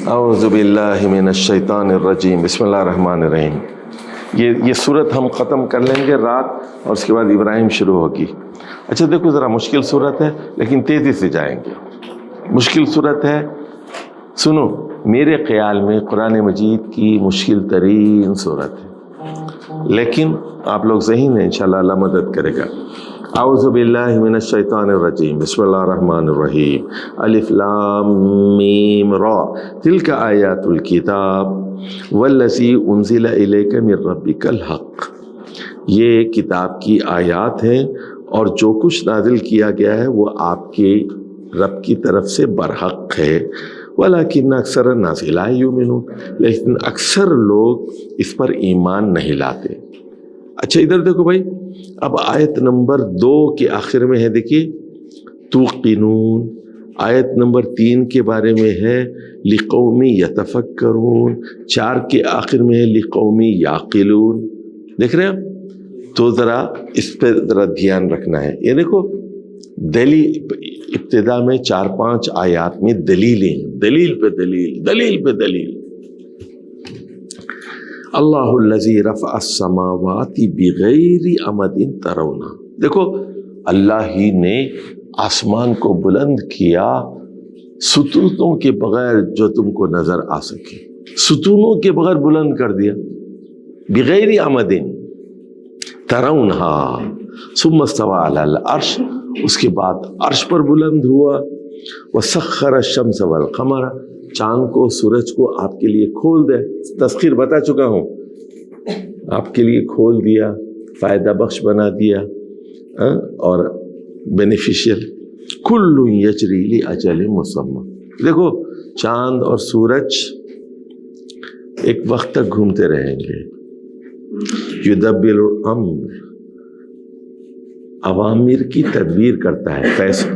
اعوذ باللہ من الشیطان الرجیم، بسم اللہ الرحمن الرحیم۔ یہ صورت ہم ختم کر لیں گے رات، اور اس کے بعد ابراہیم شروع ہوگی۔ اچھا دیکھو، ذرا مشکل صورت ہے لیکن تیزی سے جائیں گے۔ مشکل صورت ہے، سنو، میرے خیال میں قرآن مجید کی مشکل ترین صورت ہے، لیکن آپ لوگ ذہین ہیں، انشاءاللہ اللہ مدد کرے گا۔ اعوذ باللہ من الشیطان الرجیم، بسم اللہ الرحمن الرحیم۔ الف لام میم را، تلک آیات الکتاب والذی انزل الیک من ربک الحق۔ یہ کتاب کی آیات ہیں اور جو کچھ نازل کیا گیا ہے وہ آپ کے رب کی طرف سے برحق ہے۔ ولیکن اکثر الناس لا یؤمنون، لیکن اکثر لوگ اس پر ایمان نہیں لاتے۔ اچھا ادھر دیکھو بھائی، اب آیت نمبر 2 کے آخر میں ہے، دیکھیے توقنون۔ آیت نمبر 3 کے بارے میں ہے لقوم یتفکرون، 4 کے آخر میں ہے لقوم یعقلون۔ دیکھ رہے ہیں؟ تو ذرا اس پہ ذرا دھیان رکھنا ہے۔ یہ دیکھو، دلیل ابتدا میں 4-5 آیات میں دلیلیں، دلیل پہ دلیل، دلیل پہ دلیل۔ اللہ الذی رفع السماوات بغیر عمد ترونها، دیکھو اللہ ہی نے آسمان کو بلند کیا ستونوں کے بغیر جو تم کو نظر آ سکے، ستونوں کے بغیر بلند کر دیا، بغیر عمد ترونها ثم استوى علی العرش، اس کے بعد عرش پر بلند ہوا۔ وسخر الشمس والقمر، چاند کو سورج کو آپ کے لیے کھول دے، تذکیر بتا چکا ہوں، آپ کے لیے کھول دیا، فائدہ بخش بنا دیا اور بینیفیشل۔ کل یجری لاجل مسمی، دیکھو چاند اور سورج ایک وقت تک گھومتے رہیں گے۔ یدبر الامر، اوامر کی تدبیر کرتا ہے،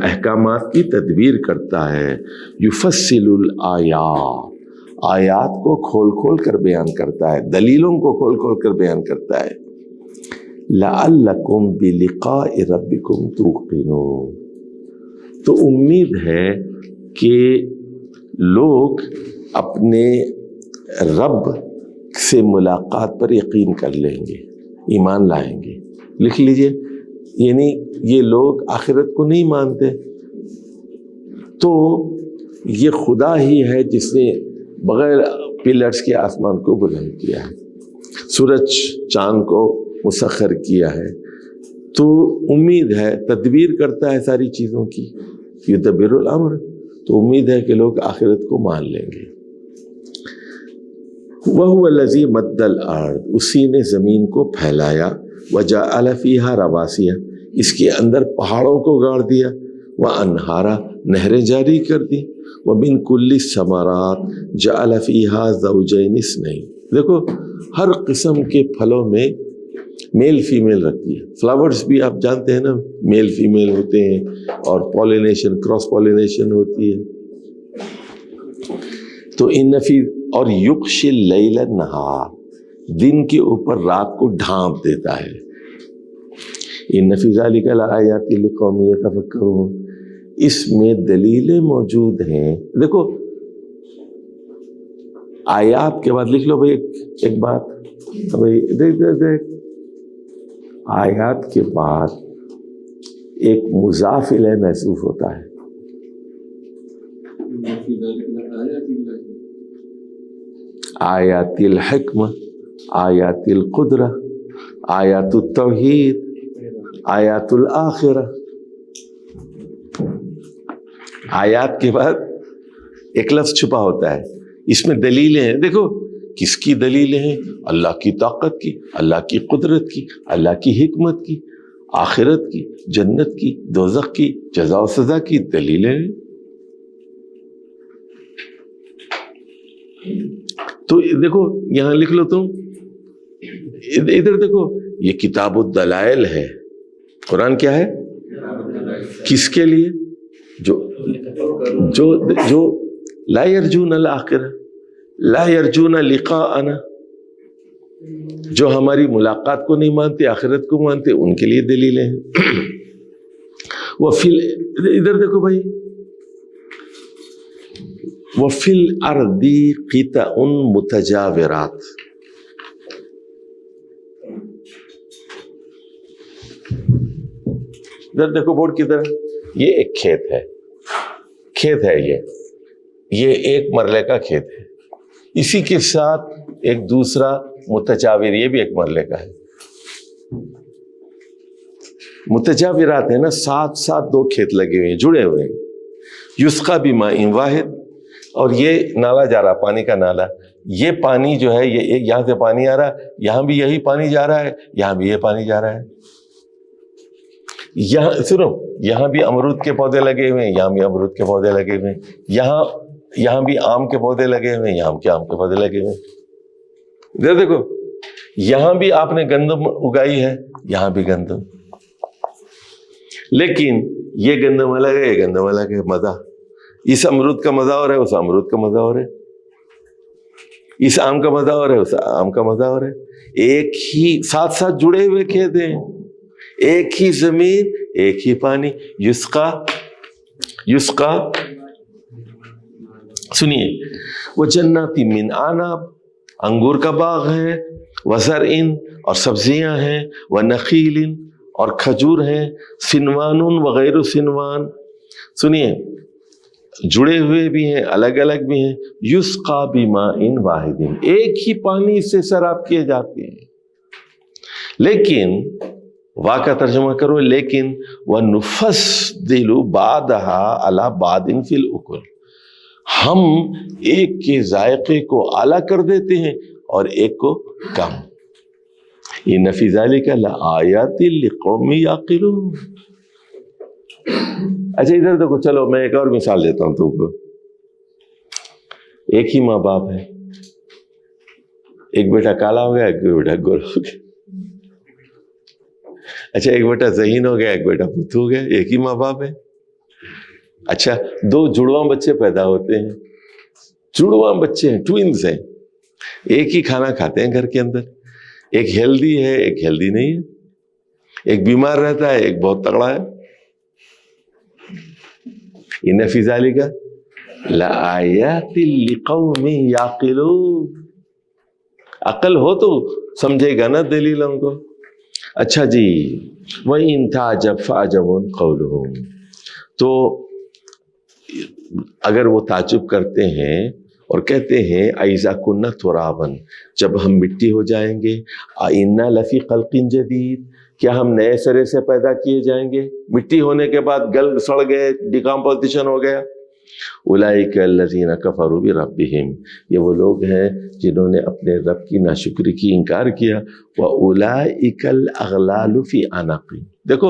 احکامات کی تدبیر کرتا ہے۔ یفصل الآیات، آیات کو کھول کھول کر بیان کرتا ہے، دلیلوں کو کھول کھول کر بیان کرتا ہے۔ لعلکم بلقاء ربکم توقنون، تو امید ہے کہ لوگ اپنے رب سے ملاقات پر یقین کر لیں گے، ایمان لائیں گے۔ لکھ لیجئے، یعنی یہ لوگ آخرت کو نہیں مانتے، تو یہ خدا ہی ہے جس نے بغیر پلرز کے آسمان کو بلند کیا ہے، سورج چاند کو مسخر کیا ہے، تو امید ہے، تدبیر کرتا ہے ساری چیزوں کی، یدبر الامر، تو امید ہے کہ لوگ آخرت کو مان لیں گے۔ وَهُوَ الَّذِي مَدَّ الْأَرْضَ، اسی نے زمین کو پھیلایا، وَجَعَلَ فِيهَا رَوَاسِيَ، اس کے اندر پہاڑوں کو گاڑ دیا، وَأَنْهَارًا، نہریں جاری کر دی، وَمِن كُلِّ الثَّمَرَاتِ جَعَلَ فِيهَا زَوْجَيْنِ اثْنَيْنِ، دیکھو ہر قسم کے پھلوں میں میل فیمیل رکھتی ہے۔ فلاورز بھی آپ جانتے ہیں نا، میل فیمیل ہوتے ہیں، اور پولینیشن، کراس پولینیشن ہوتی ہے۔ تو ان فی، اور یغشی اللیل النہار، دن کے اوپر رات کو ڈھانپ دیتا ہے۔ ان فی ذلک لآیات لقوم یتفکرون، اس میں دلیلیں موجود ہیں۔ دیکھو آیات کے بعد لکھ لو بھائی ایک بات، بھائی دیکھ، آیات کے بعد ایک مضاف الیہ محذوف ہوتا ہے۔ آیات الحکمہ، آیات القدرہ، آیات التوحید، آیات الآخرہ۔ آیات کے بعد ایک لفظ چھپا ہوتا ہے، اس میں دلیلیں ہیں۔ دیکھو کس کی دلیلیں ہیں؟ اللہ کی طاقت کی، اللہ کی قدرت کی، اللہ کی حکمت کی، آخرت کی، جنت کی، دوزخ کی، جزا و سزا کی دلیلیں ہیں۔ تو دیکھو یہاں لکھ لو تم، ادھر دیکھو، یہ کتاب الدلائل ہے۔ قرآن کیا ہے؟ کس کے لیے؟ جو لا یرجون الآخرہ، لا یرجون لقاءنا، جو ہماری ملاقات کو نہیں مانتے، آخرت کو مانتے، ان کے لیے دلیلیں ہیں۔ وہ ادھر دیکھو بھائی، وفی الارض قطع متجاورات. ادھر دیکھو بورڈ کی طرح، یہ ایک کھیت ہے، یہ ایک مرلے کا کھیت ہے، اسی کے ساتھ ایک دوسرا متجاور، یہ بھی ایک مرلے کا ہے. متجاورات ہے نا، ساتھ دو کھیت لگے ہوئے ہیں، جڑے ہوئے ہیں. یسقا بماء واحد، اور یہ نالا جا رہا، پانی کا نالا، یہ پانی جو ہے یہ یہاں سے پانی آ رہا ہے، یہاں بھی یہی پانی جا رہا ہے، یہاں بھی یہ پانی جا رہا ہے. یہاں سنو، یہاں بھی امرود کے پودے لگے ہوئے ہیں، یہاں بھی امرود کے پودے لگے ہوئے ہیں، یہاں بھی آم کے پودے لگے ہوئے ہیں، یہاں کے آم کے پودے لگے ہوئے ہیں. دیکھو یہاں بھی آپ نے گندم اگائی ہے، یہاں بھی گندم، لیکن یہ گندم الگ ہے، یہ گندم الگ ہے. مزہ اس امرود کا مزہ ہو رہا ہے، اس امرود کا مزہ ہو رہا ہے، اس آم کا مزہ ہو رہا ہے، اس آم کا مزہ ہو رہا ہے. ایک ہی ساتھ جڑے ہوئے کھیت ہیں، ایک ہی زمین، ایک ہی پانی. یسقا سنیے، وجنات من اعناب، انگور کا باغ ہے، وزرع، اور سبزیاں ہیں، ونخیل، اور کھجور ہیں، سنوان وغیر سنوان. سنیے، جڑے ہوئے بھی ہیں، الگ الگ بھی ہیں. یسقا بماء واحد، ایک ہی پانی سے سیراب کیے جاتے ہیں. لیکن وا کا ترجمہ کرو، لیکن وَنُفَصِّلُ بَعْضَهَا عَلَى بَعْضٍ فِي الْأُكُلِ، ہم ایک کے ذائقے کو اعلیٰ کر دیتے ہیں اور ایک کو کم. إِنَّ فِي ذَلِكَ لَآيَاتٍ لِقَوْمٍ يَعْقِلُونَ. اچھا ادھر دیکھو، چلو میں ایک اور مثال دیتا ہوں تم کو. ایک ہی ماں باپ ہے، ایک بیٹا کالا ہو گیا، ایک بیٹا گورا ہو گیا. اچھا ایک بیٹا ذہین ہو گیا، ایک بیٹا بت ہو گیا، ایک ہی ماں باپ ہے. اچھا دو جڑواں بچے پیدا ہوتے ہیں، جڑواں بچے ہیں، ٹوئنز ہیں، ایک ہی کھانا کھاتے ہیں گھر کے اندر، ایک ہیلدی ہے، ایک ہیلدی نہیں ہے، ایک بیمار رہتا ہے، ایک بہت تگڑا ہے. ان فی ذلک لآیات لقوم یعقلون. عقل ہو تو سمجھے گا نا دلیلوں کو. اچھا جی، وَإِن تَعْجَبْ فَعَجَبٌ قَوْلُهُمْ، تو اگر وہ تعجب کرتے ہیں اور کہتے ہیں اِذَا كُنَّا تُرَابًا، جب ہم مٹی ہو جائیں گے، أَإِنَّا لَفِي خَلْقٍ جَدِيدٍ، کیا ہم نئے سرے سے پیدا کیے جائیں گے؟ مٹی ہونے کے بعد گل سڑ گئے، ڈیکمپوزیشن ہو گیا. اولئک الذین کفروا بربہم، یہ وہ لوگ ہیں جنہوں نے اپنے رب کی ناشکری کی، انکار کیا. واولئک الاغلال فی اعناقہم، دیکھو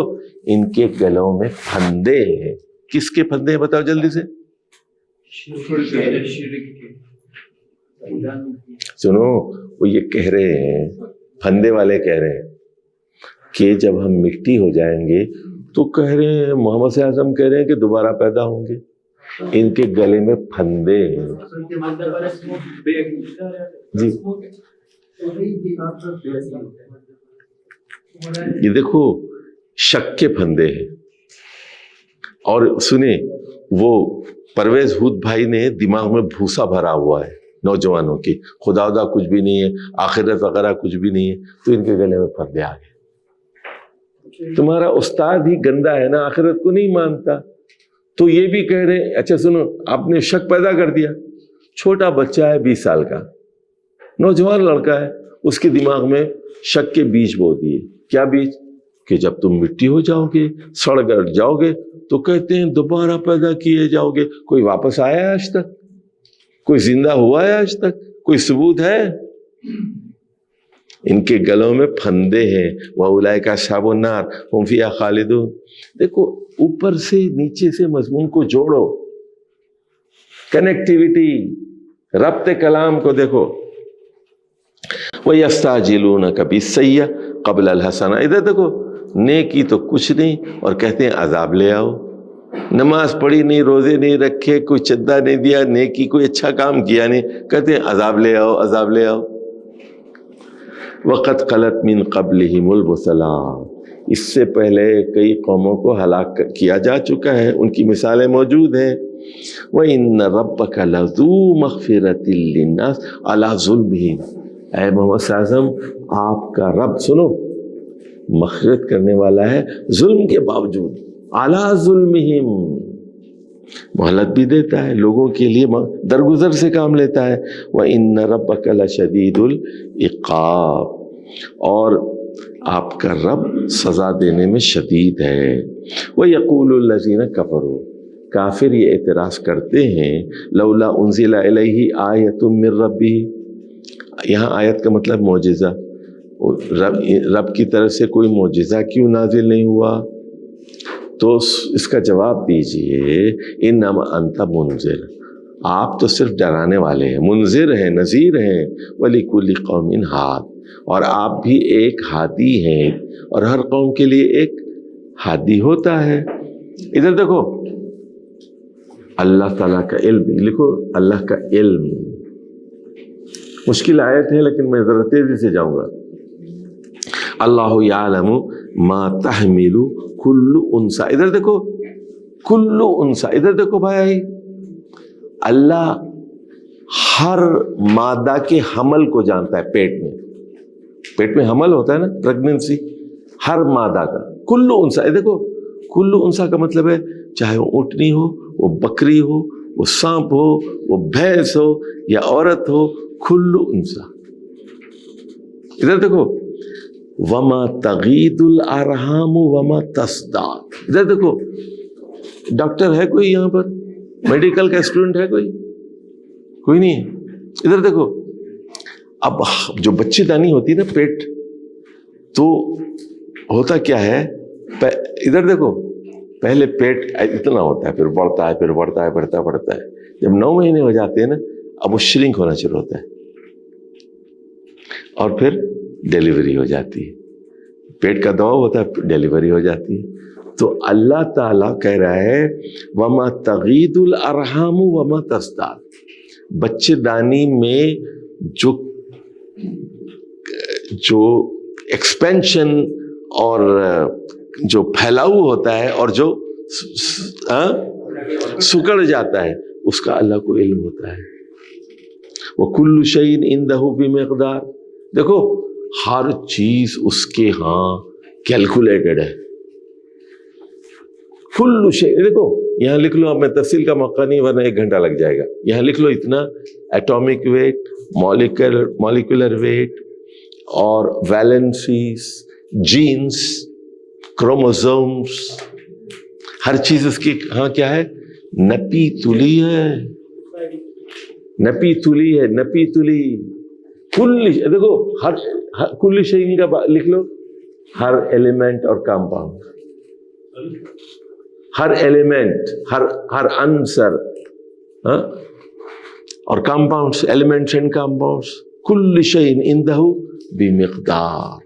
ان کے گلوں میں پھندے ہیں. کس کے پھندے ہیں بتاؤ جلدی سے. سنو، وہ یہ کہہ رہے ہیں، پھندے والے کہہ رہے ہیں کہ جب ہم مٹی ہو جائیں گے تو کہہ رہے ہیں، محمد صلی اللہ علیہ وسلم کہہ رہے ہیں کہ دوبارہ پیدا ہوں گے. ان کے گلے میں پھندے ہیں. جی یہ دیکھو شک کے پھندے ہیں. اور سنیں، وہ پرویز ہود بھائی نے دماغ میں بھوسا بھرا ہوا ہے نوجوانوں کی، خدا کچھ بھی نہیں ہے، آخرت وغیرہ کچھ بھی نہیں ہے، تو ان کے گلے میں پھندے آ گئے. تمہارا استاد ہی گندا ہے نا، آخرت کو نہیں مانتا، تو یہ بھی کہہ رہے ہیں. اچھا سنو، آپ نے شک پیدا کر دیا. چھوٹا بچہ ہے 20 سال کا، نوجوان لڑکا ہے، اس کے دماغ میں شک کے بیج بو دیے. کیا بیج؟ کہ جب تم مٹی ہو جاؤ گے، سڑ گل جاؤ گے، تو کہتے ہیں دوبارہ پیدا کیے جاؤ گے. کوئی واپس آیا ہے آج تک؟ کوئی زندہ ہوا ہے آج تک؟ کوئی ثبوت ہے؟ ان کے گلوں میں پھندے ہیں. وَأُولَئِكَ أَصْحَابُ النَّارِ هُمْ فِيهَا خَالِدُونَ. دیکھو اوپر سے نیچے سے مضمون کو جوڑو، کنیکٹیویٹی، ربط کلام کو دیکھو. وَيَسْتَعْجِلُونَكَ بِالسَّيِّئَةِ قَبْلَ الْحَسَنَةِ. ادھر دیکھو، نیکی تو کچھ نہیں اور کہتے ہیں عذاب لے آؤ. نماز پڑھی نہیں، روزے نہیں رکھے، کوئی چندہ نہیں دیا، نیکی کوئی اچھا کام کیا نہیں، کہتے ہیں عذاب لے آؤ، عذاب لے آؤ. وَقَدْ خَلَتْ مِن قَبْلِهِمُ الْمَثَلَاتُ، اس سے پہلے کئی قوموں کو ہلاک کیا جا چکا ہے، ان کی مثالیں موجود ہیں. وَإِنَّ رَبَّكَ لَذُو مَغْفِرَةٍ لِلنَّاسِ عَلَى ظُلْمِهِمْ، اے محمد صلی اللہ علیہ وسلم، آپ کا رب سنو مغفرت کرنے والا ہے ظلم کے باوجود، عَلَى ظُلْمِهِمْ، مہلت بھی دیتا ہے لوگوں کے لیے، درگزر سے کام لیتا ہے۔ وَإِنَّ رَبَّكَ لَشَدِيدُ الْعِقَابِ، اور آپ کا رب سزا دینے میں شدید ہے۔ وَيَقُولُ الَّذِينَ كَفَرُوا، کافر یہ اعتراض کرتے ہیں، لولا انزل الیہ آیۃ من ربہ، یہاں آیت کا مطلب معجزہ، رب کی طرف سے کوئی معجزہ کیوں نازل نہیں ہوا؟ تو اس کا جواب دیجئے، انما انت منذر، آپ تو صرف ڈرانے والے ہیں، منذر ہیں، نذیر ہیں، وَلِكُلِّ قَوْمٍ ہاد، اور آپ بھی ایک ہادی ہیں، اور ہر قوم کے لیے ایک ہادی ہوتا ہے۔ ادھر دیکھو اللہ تعالیٰ کا علم، لکھو اللہ کا علم، مشکل آیت ہے لیکن میں ذرا تیزی سے جاؤں گا۔ اللہ یعلم ما تحمل کل انثی، ادھر دیکھو کل انثی، ادھر دیکھو بھائی، اللہ ہر مادہ کے حمل کو جانتا ہے، پیٹ میں حمل ہوتا ہے نا، پریگننسی، ہر مادہ کا، کل انثی، دیکھو کل انثی کا مطلب ہے چاہے وہ اونٹنی ہو، وہ بکری ہو، وہ سانپ ہو، وہ بھینس ہو یا عورت ہو، کل انثی۔ ادھر دیکھو وما تغید الارحام وما تزداد، ادھر دیکھو ڈاکٹر ہے کوئی یہاں پر؟ میڈیکل کا اسٹوڈنٹ ہے کوئی نہیں ہے؟ ادھر دیکھو اب جو بچے دانی ہوتی ہے نا پیٹ، تو ہوتا کیا ہے، ادھر دیکھو پہلے پیٹ اتنا ہوتا ہے، پھر بڑھتا ہے، پھر بڑھتا ہے، بڑھتا ہے، جب 9 مہینے ہو جاتے ہیں نا، اب وہ شرنک ہونا شروع ہوتا ہے، اور پھر ڈیلیوری ہو جاتی ہے، پیٹ کا دباؤ ہوتا ہے، ڈیلیوری ہو جاتی ہے۔ تو اللہ تعالیٰ کہہ رہا ہے وما تغید الارحام وما تزداد، بچے دانی میں جو ایکسپینشن اور جو پھیلاؤ ہوتا ہے اور جو سکڑ جاتا ہے، اس کا اللہ کو علم ہوتا ہے۔ وَكُلُّ شَيْءٍ عِندَهُ بِمِقْدَارٍ، دیکھو ہر چیز اس کے ہاں کیلکولیٹڈ ہے، کل شیء، دیکھو یہاں لکھ لو، اب میں تفصیل کا موقع نہیں ورنہ 1 گھنٹہ لگ جائے گا، یہاں لکھ لو اتنا ایٹامک ویٹ، مالیکولر ویٹ، اور ویلنسیز، جینز، کروموزومز، ہر چیز اس کی ہاں کیا ہے، نپی تلی ہے، کل، دیکھو ہر کل شیء کا لکھ لو، ہر ایلیمنٹ اور کمپاؤنڈ، ہر ایلیمنٹ، ہر عنصر اور کمپاؤنڈس، ایلیمنٹس اینڈ کمپاؤنڈس، کل شیء عنده بمقدار۔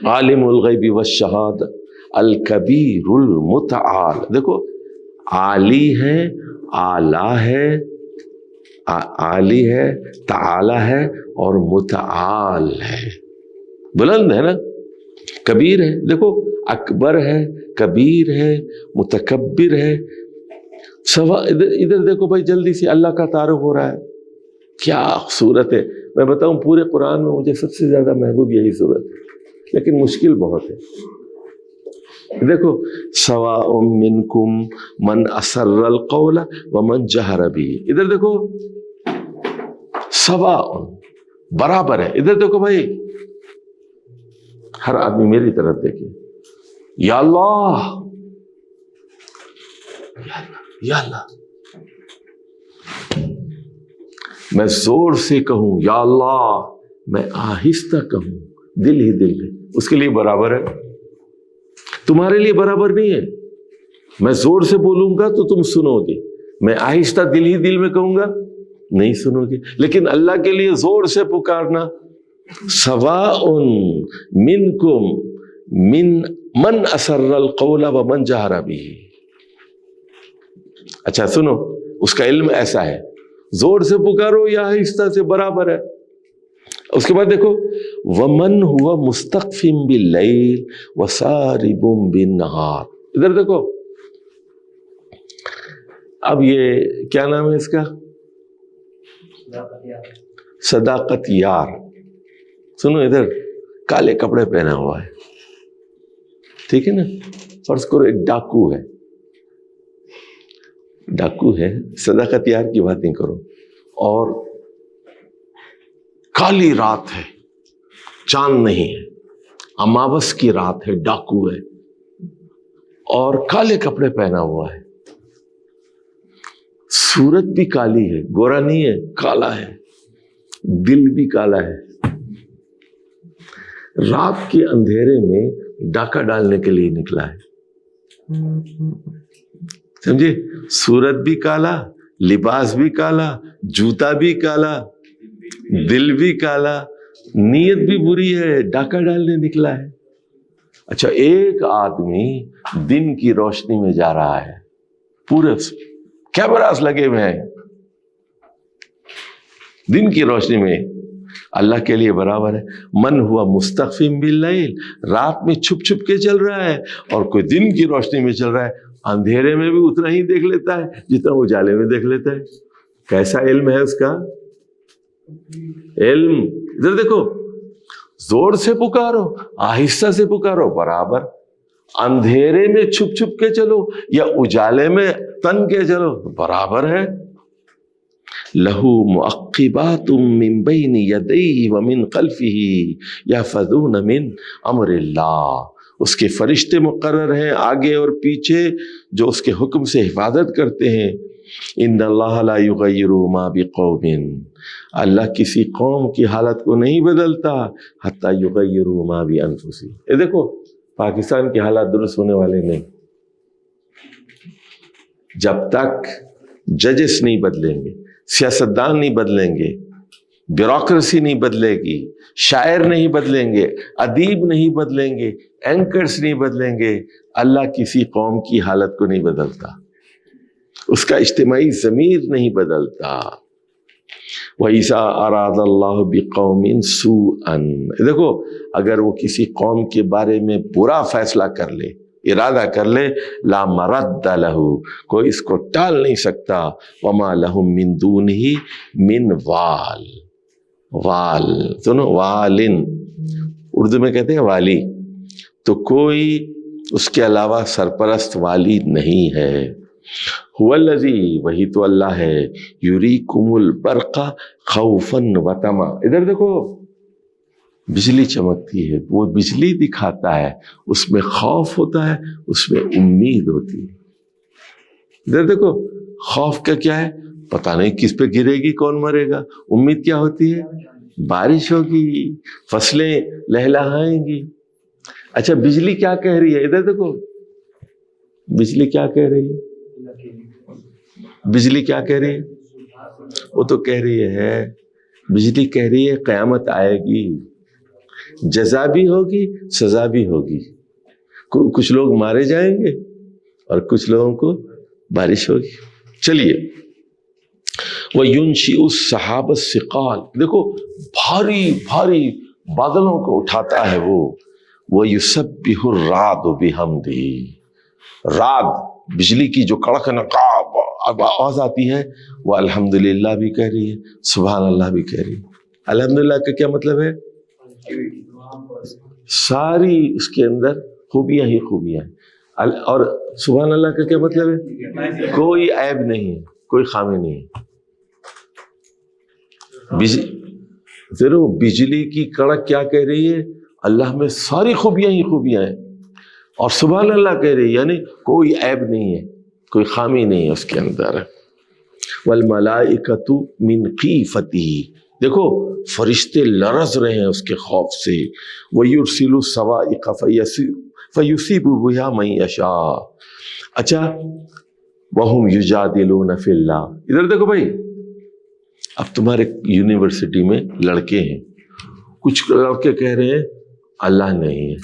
عالم الغیب والشہادہ الکبیر المتعال، دیکھو عالی ہے، اعلیٰ ہے، عالی ہے، تعالی ہے، اور متعال ہے، بلند ہے نا، کبیر ہے، دیکھو اکبر ہے، کبیر ہے، متکبر ہے، ادھر دیکھو بھائی جلدی سے اللہ کا تعارف ہو رہا ہے، کیا صورت ہے، میں بتاؤں پورے قرآن میں مجھے سب سے زیادہ محبوب یہی صورت ہے، لیکن مشکل بہت ہے۔ دیکھو سواء منکم من اسر القول ومن جہر به، ادھر دیکھو سواء، برابر ہے، ادھر دیکھو بھائی ہر آدمی میری طرف دیکھے، یا اللہ یا اللہ، میں زور سے کہوں یا اللہ، میں آہستہ کہوں دل ہی دل میں، اس کے لیے برابر ہے، تمہارے لیے برابر نہیں ہے، میں زور سے بولوں گا تو تم سنو گے، میں آہستہ دل ہی دل میں کہوں گا نہیں سنو گے، لیکن اللہ کے لیے زور سے پکارنا، سواء منکم من اسر القول ومن جہر به، اچھا سنو، اس کا علم ایسا ہے، زور سے پکارو یا آہستہ سے برابر ہے۔ اس کے بعد دیکھو ومن هو مستخف باللیل وسارب بالنہار، ادھر دیکھو اب یہ کیا نام ہے اس کا؟ صداقت یار. سنو ادھر، کالے کپڑے پہنا ہوا ہے، ٹھیک ہے نا؟ فرض کرو ایک ڈاکو ہے، صداقت یار کی بات نہیں کرو، اور کالی رات ہے، چاند نہیں ہے، اماوس کی رات ہے، ڈاکو ہے اور کالے کپڑے پہنا ہوا ہے، صورت بھی کالی ہے، گورا نہیں ہے، کالا ہے، دل بھی کالا ہے، رات کے اندھیرے میں ڈاکہ ڈالنے کے لیے نکلا ہے. سمجھے؟ صورت بھی کالا، لباس بھی کالا، جوتا بھی کالا، دل بھی کالا، نیت بھی بری ہے، ڈاکہ ڈالنے نکلا ہے. اچھا، ایک آدمی دن کی روشنی میں جا رہا ہے، پورے کیمراز لگے ہوئے ہیں، دن کی روشنی میں، اللہ کے لیے برابر ہے. من ہوا مستخفٍ باللیل، رات میں چھپ چھپ کے چل رہا ہے، اور کوئی دن کی روشنی میں چل رہا ہے، اندھیرے میں بھی اتنا ہی دیکھ لیتا ہے جتنا اجالے میں دیکھ لیتا ہے. کیسا علم ہے اس کا؟ علم. ادھر دیکھو، زور سے پکارو، آہستہ سے پکارو، برابر. اندھیرے میں چھپ چھپ کے چلو یا اجالے میں تن کے چلو، برابر ہے. لہو معقبات من بین یدیہ ومن خلفہ یحفظون من امر اللہ، اس کے فرشتے مقرر ہیں آگے اور پیچھے جو اس کے حکم سے حفاظت کرتے ہیں. ان اللہ لا یغیر ما بقوم، اللہ کسی قوم کی حالت کو نہیں بدلتا حتی یغیروا ما بانفسہم. یہ دیکھو، پاکستان کی حالات درست ہونے والے نہیں جب تک ججز نہیں بدلیں گے، سیاستدان نہیں بدلیں گے، بیوروکریسی نہیں بدلے گی، شاعر نہیں بدلیں گے، ادیب نہیں بدلیں گے، اینکرز نہیں بدلیں گے. اللہ کسی قوم کی حالت کو نہیں بدلتا، اس کا اجتماعی ضمیر نہیں بدلتا. وَإِذَا أَرَادَ اللَّهُ بِقَوْمٍ سُوءًا، دیکھو اگر وہ کسی قوم کے بارے میں برا فیصلہ کر لے، ارادہ کر لے، لا مرد لہ، کوئی اس کو ٹال نہیں سکتا. وما لہم من دونہ من وال. وال سنو، والن اردو میں کہتے ہیں والی، تو کوئی اس کے علاوہ سرپرست والی نہیں ہے. هو الذی، وہی تو اللہ ہے، یریکم البرق خوفا وطمعا. ادھر دیکھو، بجلی چمکتی ہے، وہ بجلی دکھاتا ہے، اس میں خوف ہوتا ہے، اس میں امید ہوتی ہے. ادھر دیکھو، خوف کا کیا ہے؟ پتہ نہیں کس پہ گرے گی، کون مرے گا. امید کیا ہوتی ہے؟ بارش ہوگی، فصلیں لہلہائیں گی. اچھا، بجلی کیا کہہ رہی ہے؟ ادھر دیکھو، بجلی کیا کہہ رہی ہے؟ بجلی کیا کہہ رہی ہے؟ وہ تو کہہ رہی ہے، بجلی کہہ رہی ہے قیامت آئے گی، جزا بھی ہوگی، سزا بھی ہوگی. کچھ لوگ مارے جائیں گے اور کچھ لوگوں کو بارش ہوگی. چلیے، وَيُنشِئُ السَّحَابَ الثِّقَالَ، دیکھو بھاری بھاری بادلوں کو اٹھاتا ہے وہ. وَيُسَبِّحُ الرَّعْدُ بِحَمْدِهِ، رعد بجلی کی جو کڑک نقاب آواز آتی ہے، وہ الحمدللہ بھی کہہ رہی ہے، سبحان اللہ بھی کہہ رہی ہے. الحمدللہ کا کیا مطلب ہے؟ ساری اس کے اندر خوبیاں ہی خوبیاں ہیں. اور سبحان اللہ کا کیا مطلب ہے؟ کوئی عیب نہیں ہے، کوئی خامی نہیں ہے. ضرور بجلی کی کڑک کیا کہہ رہی ہے؟ اللہ میں ساری خوبیاں ہی خوبیاں ہیں، اور سبحان اللہ کہہ رہی ہے، یعنی کوئی عیب نہیں ہے، کوئی خامی نہیں ہے اس کے اندر. والملائکۃ من خیفتہ، دیکھو فرشتے لرز رہے ہیں اس کے خوف سے. وَيُرْسِلُ الصَّوَائِقَ فَيُصِيبُ بِهَا مَن يَشَاءُ. اچھا، وَهُمْ يُجَادِلُونَ فِي اللَّهِ. ادھر دیکھو بھائی، اب تمہارے یونیورسٹی میں لڑکے ہیں، کچھ لڑکے کہہ رہے ہیں اللہ نہیں ہے،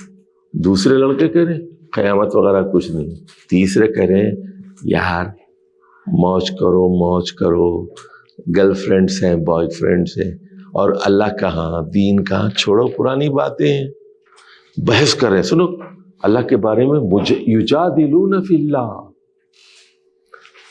دوسرے لڑکے کہہ رہے ہیں قیامت وغیرہ کچھ نہیں، تیسرے کہہ رہے ہیں یار موج کرو موج کرو، گرل فرینڈس ہیں، بوائے فرینڈس ہیں، اور اللہ کہاں، دین کہاں، چھوڑو پرانی باتیں ہیں، بحث کریں. سنو اللہ کے بارے میں، یجادلون فی اللہ،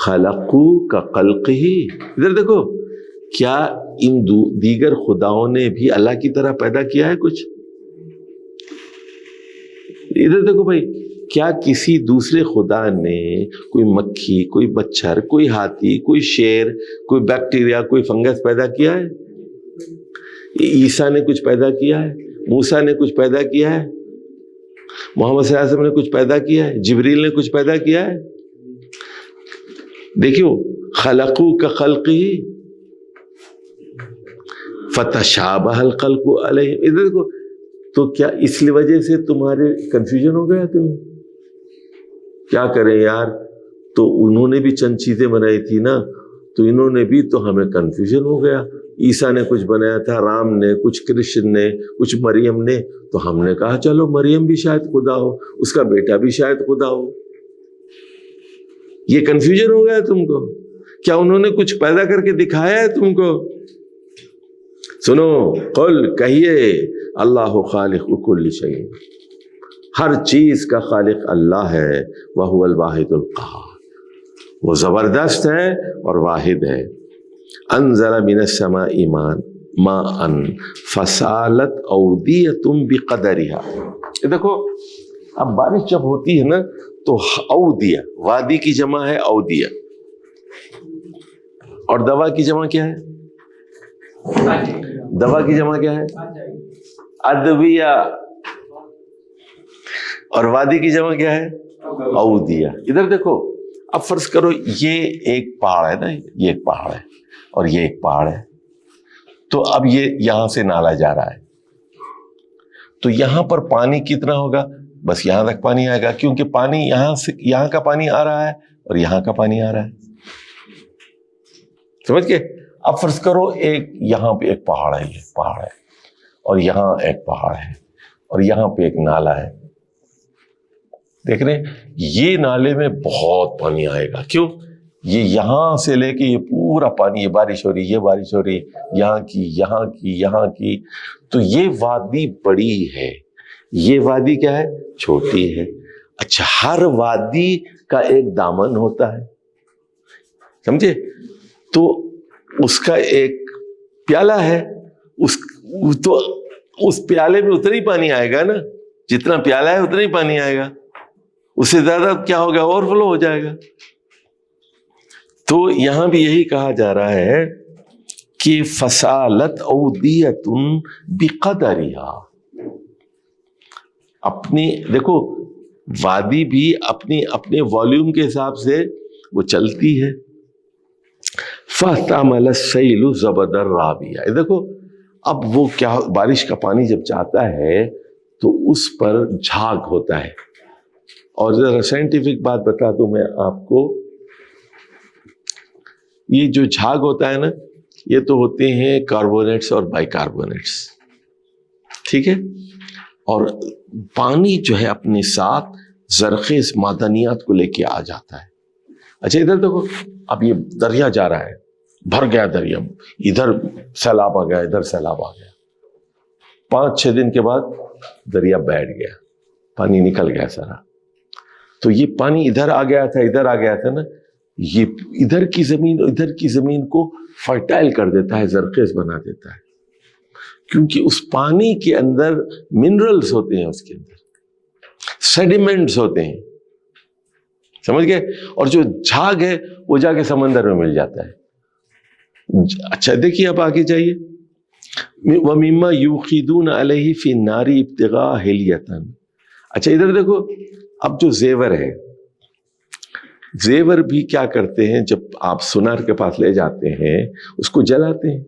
خلقو کا خلقہ، ادھر دیکھو کیا ان دیگر خداؤں نے بھی اللہ کی طرح پیدا کیا ہے کچھ؟ ادھر دیکھو بھائی، کیا کسی دوسرے خدا نے کوئی مکھی، کوئی مچھر، کوئی ہاتھی، کوئی شیر، کوئی بیکٹیریا، کوئی فنگس پیدا کیا ہے؟ عیسیٰ نے کچھ پیدا کیا ہے؟ موسیٰ نے کچھ پیدا کیا ہے؟ محمد صلی اللہ علیہ وسلم نے کچھ پیدا کیا ہے؟ جبریل نے کچھ پیدا کیا ہے؟ دیکھو خلقو کا خلقہ فتشابہ الخلق علیہ، ادھر دیکھو، تو کیا اس وجہ سے تمہارے کنفیوژن ہو گیا تمہیں؟ کیا کریں یار، تو انہوں نے بھی چند چیزیں بنائی تھی نا، تو انہوں نے بھی، تو ہمیں کنفیوژن ہو گیا۔ عیسیٰ نے کچھ بنایا تھا، رام نے کچھ، کرشن نے کچھ، مریم نے، تو ہم نے کہا چلو مریم بھی شاید خدا ہو، اس کا بیٹا بھی شاید خدا ہو۔ یہ کنفیوژن ہو گیا تم کو؟ کیا انہوں نے کچھ پیدا کر کے دکھایا ہے تم کو؟ سنو، قل کہیے، اللہ خالق کل شیء، ہر چیز کا خالق اللہ ہے، وہو الواحد القہار، وہ زبردست ہے اور واحد ہے۔ انزل من السماء ماء فسالت اودیۃ بقدرها، دیکھو اب بارش جب ہوتی ہے نا تو اودیہ، وادی کی جمع ہے اودیہ، اور دوا کی جمع کیا ہے؟ دوا کی جمع کیا ہے؟ ادویہ، اور وادی کی جمع کیا ہے؟ اودیہ۔ ادھر دیکھو، اب فرض کرو یہ ایک پہاڑ ہے نا، یہ ایک پہاڑ ہے اور یہ ایک پہاڑ ہے، تو اب یہ یہاں سے نالا جا رہا ہے، تو یہاں پر پانی کتنا ہوگا؟ بس یہاں تک پانی آئے گا، کیونکہ پانی یہاں سے، یہاں کا پانی آ رہا ہے اور یہاں کا پانی آ رہا ہے، سمجھ گئے؟ اب فرض کرو ایک یہاں پہ ایک پہاڑ ہے، یہ پہاڑ ہے، اور یہاں ایک پہاڑ ہے، اور یہاں پہ ایک نالا ہے، دیکھ رہے ہیں؟ یہ نالے میں بہت پانی آئے گا، کیوں؟ یہ یہاں سے لے کے یہ پورا پانی، یہ بارش ہو رہی، یہ بارش ہو رہی، یہاں کی، یہاں کی، یہاں کی، تو یہ وادی بڑی ہے، یہ وادی کیا ہے؟ چھوٹی ہے۔ اچھا، ہر وادی کا ایک دامن ہوتا ہے، سمجھے؟ تو اس کا ایک پیالہ ہے، تو اس پیالے میں اتنا ہی پانی آئے گا نا، جتنا پیالہ ہے اتنا ہی پانی آئے گا، اس سے زیادہ کیا ہوگا؟ اوور فلو ہو جائے گا۔ تو یہاں بھی یہی کہا جا رہا ہے کہ فسالت اودیۃ بقدرہا، اپنی، دیکھو وادی بھی اپنے والیوم کے حساب سے وہ چلتی ہے۔ فاحتمل السیل زبدا رابیا، دیکھو اب وہ کیا، بارش کا پانی جب جاتا ہے تو اس پر جھاگ ہوتا ہے، اور ذرا سائنٹیفک بات بتا دوں میں آپ کو، یہ جو جھاگ ہوتا ہے نا، یہ تو ہوتے ہیں کاربونیٹس اور بائی کاربونیٹس، ٹھیک ہے؟ اور پانی جو ہے اپنے ساتھ زرخیز معدنیات کو لے کے آ جاتا ہے۔ اچھا ادھر دیکھو، اب یہ دریا جا رہا ہے، بھر گیا دریا، ادھر سیلاب آ گیا، ادھر سیلاب آ گیا، 5-6 دن کے بعد دریا بیٹھ گیا، پانی نکل گیا سارا، تو یہ پانی ادھر آ گیا تھا، ادھر آ گیا تھا نا، یہ ادھر کی زمین کو فرٹائل کر دیتا ہے، زرخیز بنا دیتا ہے، کیونکہ اس پانی کے اندر منرلز ہوتے ہیں، اس کے اندر سیڈیمنٹس ہوتے ہیں، سمجھ گئے؟ اور جو جھاگ ہے وہ جا کے سمندر میں مل جاتا ہے۔ اچھا دیکھیے اب آگے جائیے، وَمِمَّا يُوقِدُونَ عَلَيْهِ فِي النَّارِ ابْتِغَاءَ حِلْيَةٍ، اچھا ادھر دیکھو، اب جو زیور ہے، زیور بھی کیا کرتے ہیں، جب آپ سونار کے پاس لے جاتے ہیں اس کو جلاتے ہیں،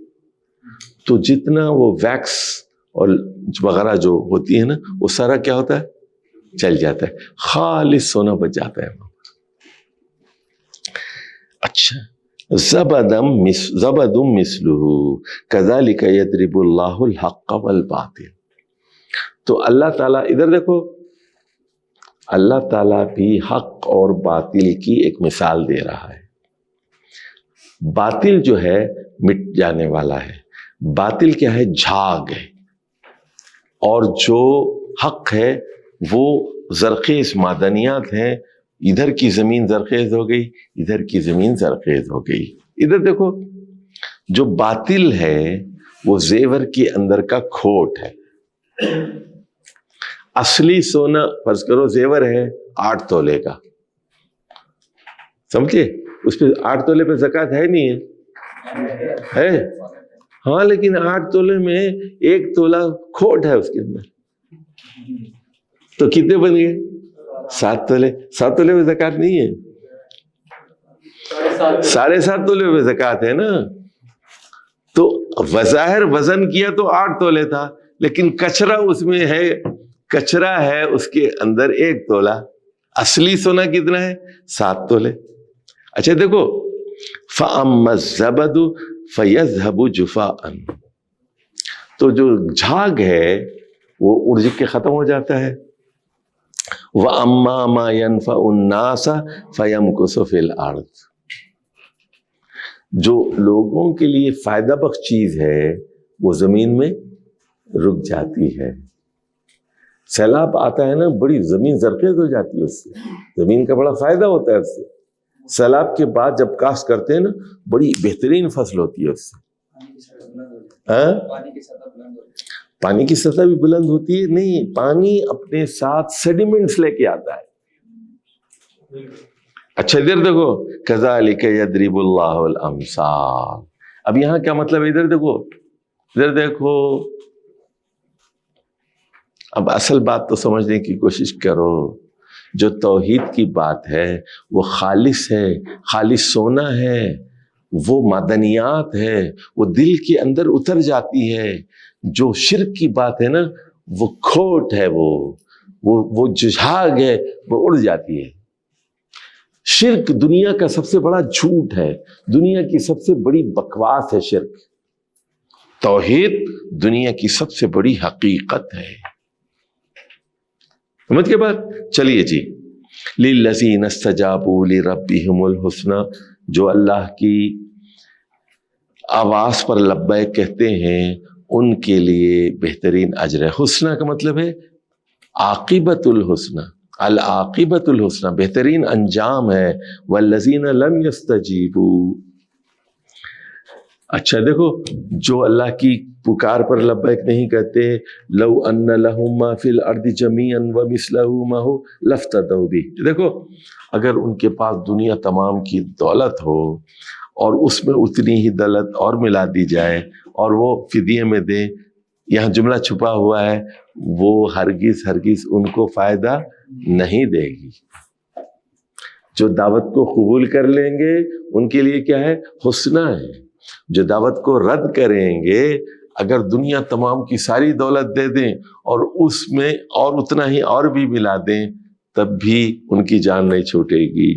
تو جتنا وہ ویکس اور وغیرہ جو ہوتی ہے نا، وہ سارا کیا ہوتا ہے؟ چل جاتا ہے، خالص سونا بچ جاتا ہے۔ اچھا، زبد مثلہ کذالک یضرب اللہ الحق والباطل، تو اللہ تعالیٰ، ادھر دیکھو، اللہ تعالیٰ بھی حق اور باطل کی ایک مثال دے رہا ہے۔ باطل جو ہے مٹ جانے والا ہے، باطل کیا ہے؟ جھاگ ہے، اور جو حق ہے وہ زرخیز معدنیات ہیں، ادھر کی زمین زرخیز ہو گئی، ادھر کی زمین زرخیز ہو گئی۔ ادھر دیکھو، جو باطل ہے وہ زیور کے اندر کا کھوٹ ہے۔ اصلی سونا فرض کرو زیور ہے 8 تولے کا، سمجھے؟ اس پہ 8 تولے پہ زکوٰۃ ہے نہیں ہے؟ ہاں، لیکن 8 تولے میں 1 تولہ کھوٹ ہے اس کے اندر، تو کتنے بن گئے؟ 7 تولے۔ 7 تولے پہ زکوٰۃ نہیں ہے، 7.5 تولے پہ زکوٰۃ ہے نا۔ تو بظاہر وزن کیا تو 8 تولے تھا، لیکن کچرا اس میں ہے، کچرا ہے اس کے اندر 1 تولہ۔ اصلی سونا کتنا ہے؟ 7 تولے۔ اچھا دیکھو، فَأَمَّا الزَّبَدُ فَيَذْهَبُ جُفَاءً، تو جو جھاگ ہے وہ اڑ کے ختم ہو جاتا ہے۔ وَأَمَّا مَا يَنْفَعُ النَّاسَ فَيَمْكُثُ فِي الْأَرْضِ، جو لوگوں کے لیے فائدہ بخش چیز ہے وہ زمین میں رک جاتی ہے۔ سیلاب آتا ہے نا، بڑی زمین زرخیز ہو جاتی ہے، اس سے زمین کا بڑا فائدہ ہوتا ہے۔ اس سے سیلاب کے بعد جب کاشت کرتے ہیں نا، بڑی بہترین فصل ہوتی ہے اس سے۔ پانی کی سطح بھی بلند ہوتی ہے؟ نہیں، پانی اپنے ساتھ سیڈیمنٹس لے کے آتا ہے۔ اچھا ادھر دیکھو، کذالک یضرب اللہ الامثال۔ اب یہاں کیا مطلب ہے؟ ادھر دیکھو، ادھر دیکھو، اب اصل بات تو سمجھنے کی کوشش کرو۔ جو توحید کی بات ہے وہ خالص ہے، خالص سونا ہے، وہ معدنیات ہے، وہ دل کے اندر اتر جاتی ہے۔ جو شرک کی بات ہے نا، وہ کھوٹ ہے، وہ جھاگ ہے، وہ اڑ جاتی ہے۔ شرک دنیا کا سب سے بڑا جھوٹ ہے، دنیا کی سب سے بڑی بکواس ہے شرک۔ توحید دنیا کی سب سے بڑی حقیقت ہے۔ سمجھ کے بعد چلیے جی، لِلَّذِينَ اسْتَجَابُوا لِرَبِّهِمُ الْحُسْنَى، جو اللہ کی آواز پر لبیک کہتے ہیں ان کے لیے بہترین اجر ہے۔ حسنہ کا مطلب ہے عاقبت الحسنہ، العاقبت الحسنہ، بہترین انجام ہے۔ وَالَّذِينَ لَمْ يَسْتَجِيبُوا، اچھا دیکھو، جو اللہ کی پکار پر لبیک نہیں کہتے، لو ان لہم ما فی الارض جمیعا ومثلہ معہ لافتدوا بہ، دیکھو اگر ان کے پاس دنیا تمام کی دولت ہو اور اس میں اتنی ہی دولت اور ملا دی جائے اور وہ فدیے میں دیں، یہاں جملہ چھپا ہوا ہے، وہ ہرگز ان کو فائدہ نہیں دے گی۔ جو دعوت کو قبول کر لیں گے ان کے لیے کیا ہے؟ حسنہ ہے۔ جو دعوت کو رد کریں گے، اگر دنیا تمام کی ساری دولت دے دیں اور اس میں اور اتنا ہی اور بھی ملا دیں، تب بھی ان کی جان نہیں چھوٹے گی۔